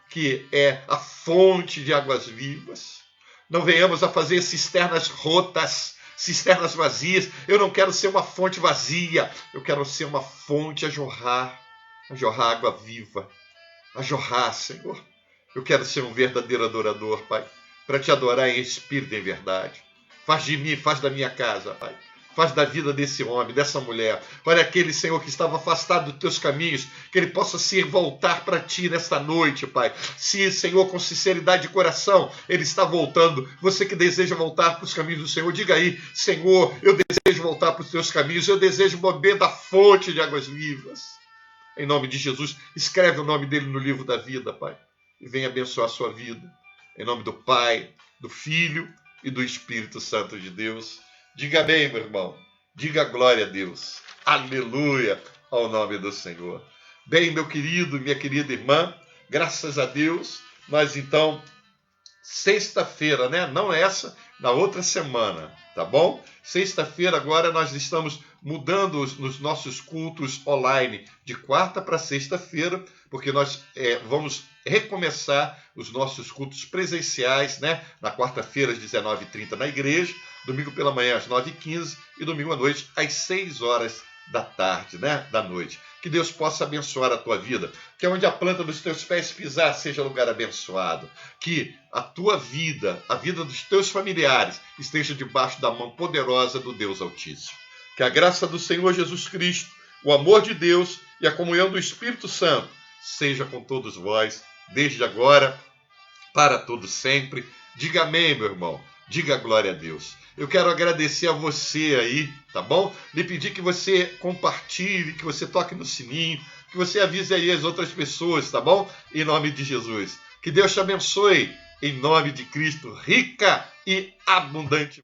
que é a fonte de águas vivas. Não venhamos a fazer cisternas rotas, cisternas vazias. Eu não quero ser uma fonte vazia, eu quero ser uma fonte a jorrar água viva, a jorrar, Senhor. Eu quero ser um verdadeiro adorador, Pai, para Te adorar em espírito e em verdade. Faz de mim, faz da minha casa, Pai. Faz da vida desse homem, dessa mulher. Olha aquele, Senhor, que estava afastado dos Teus caminhos, que ele possa se voltar para Ti nesta noite, Pai. Se, Senhor, com sinceridade de coração, ele está voltando. Você que deseja voltar para os caminhos do Senhor, diga aí: Senhor, eu desejo voltar para os Teus caminhos, eu desejo beber da fonte de águas vivas. Em nome de Jesus, escreve o nome dele no livro da vida, Pai, e venha abençoar a sua vida. Em nome do Pai, do Filho e do Espírito Santo de Deus. Diga amém, meu irmão. Diga glória a Deus. Aleluia ao nome do Senhor. Bem, meu querido, minha querida irmã, graças a Deus, nós então, sexta-feira, né? Não essa, na outra semana, tá bom? Sexta-feira agora nós estamos mudando os nossos cultos online de quarta para sexta-feira, porque nós vamos recomeçar os nossos cultos presenciais, né? Na quarta-feira às 19h30 na igreja, domingo pela manhã às 9h15 e domingo à noite às 6h da tarde, né? Da noite. Que Deus possa abençoar a tua vida, que onde a planta dos teus pés pisar seja lugar abençoado, que a tua vida, a vida dos teus familiares esteja debaixo da mão poderosa do Deus Altíssimo. Que a graça do Senhor Jesus Cristo, o amor de Deus e a comunhão do Espírito Santo seja com todos vós, desde agora, para todo sempre. Diga amém, meu irmão. Diga glória a Deus. Eu quero agradecer a você aí, tá bom? Lhe pedir que você compartilhe, que você toque no sininho, que você avise aí as outras pessoas, tá bom? Em nome de Jesus. Que Deus te abençoe, em nome de Cristo, rica e abundante.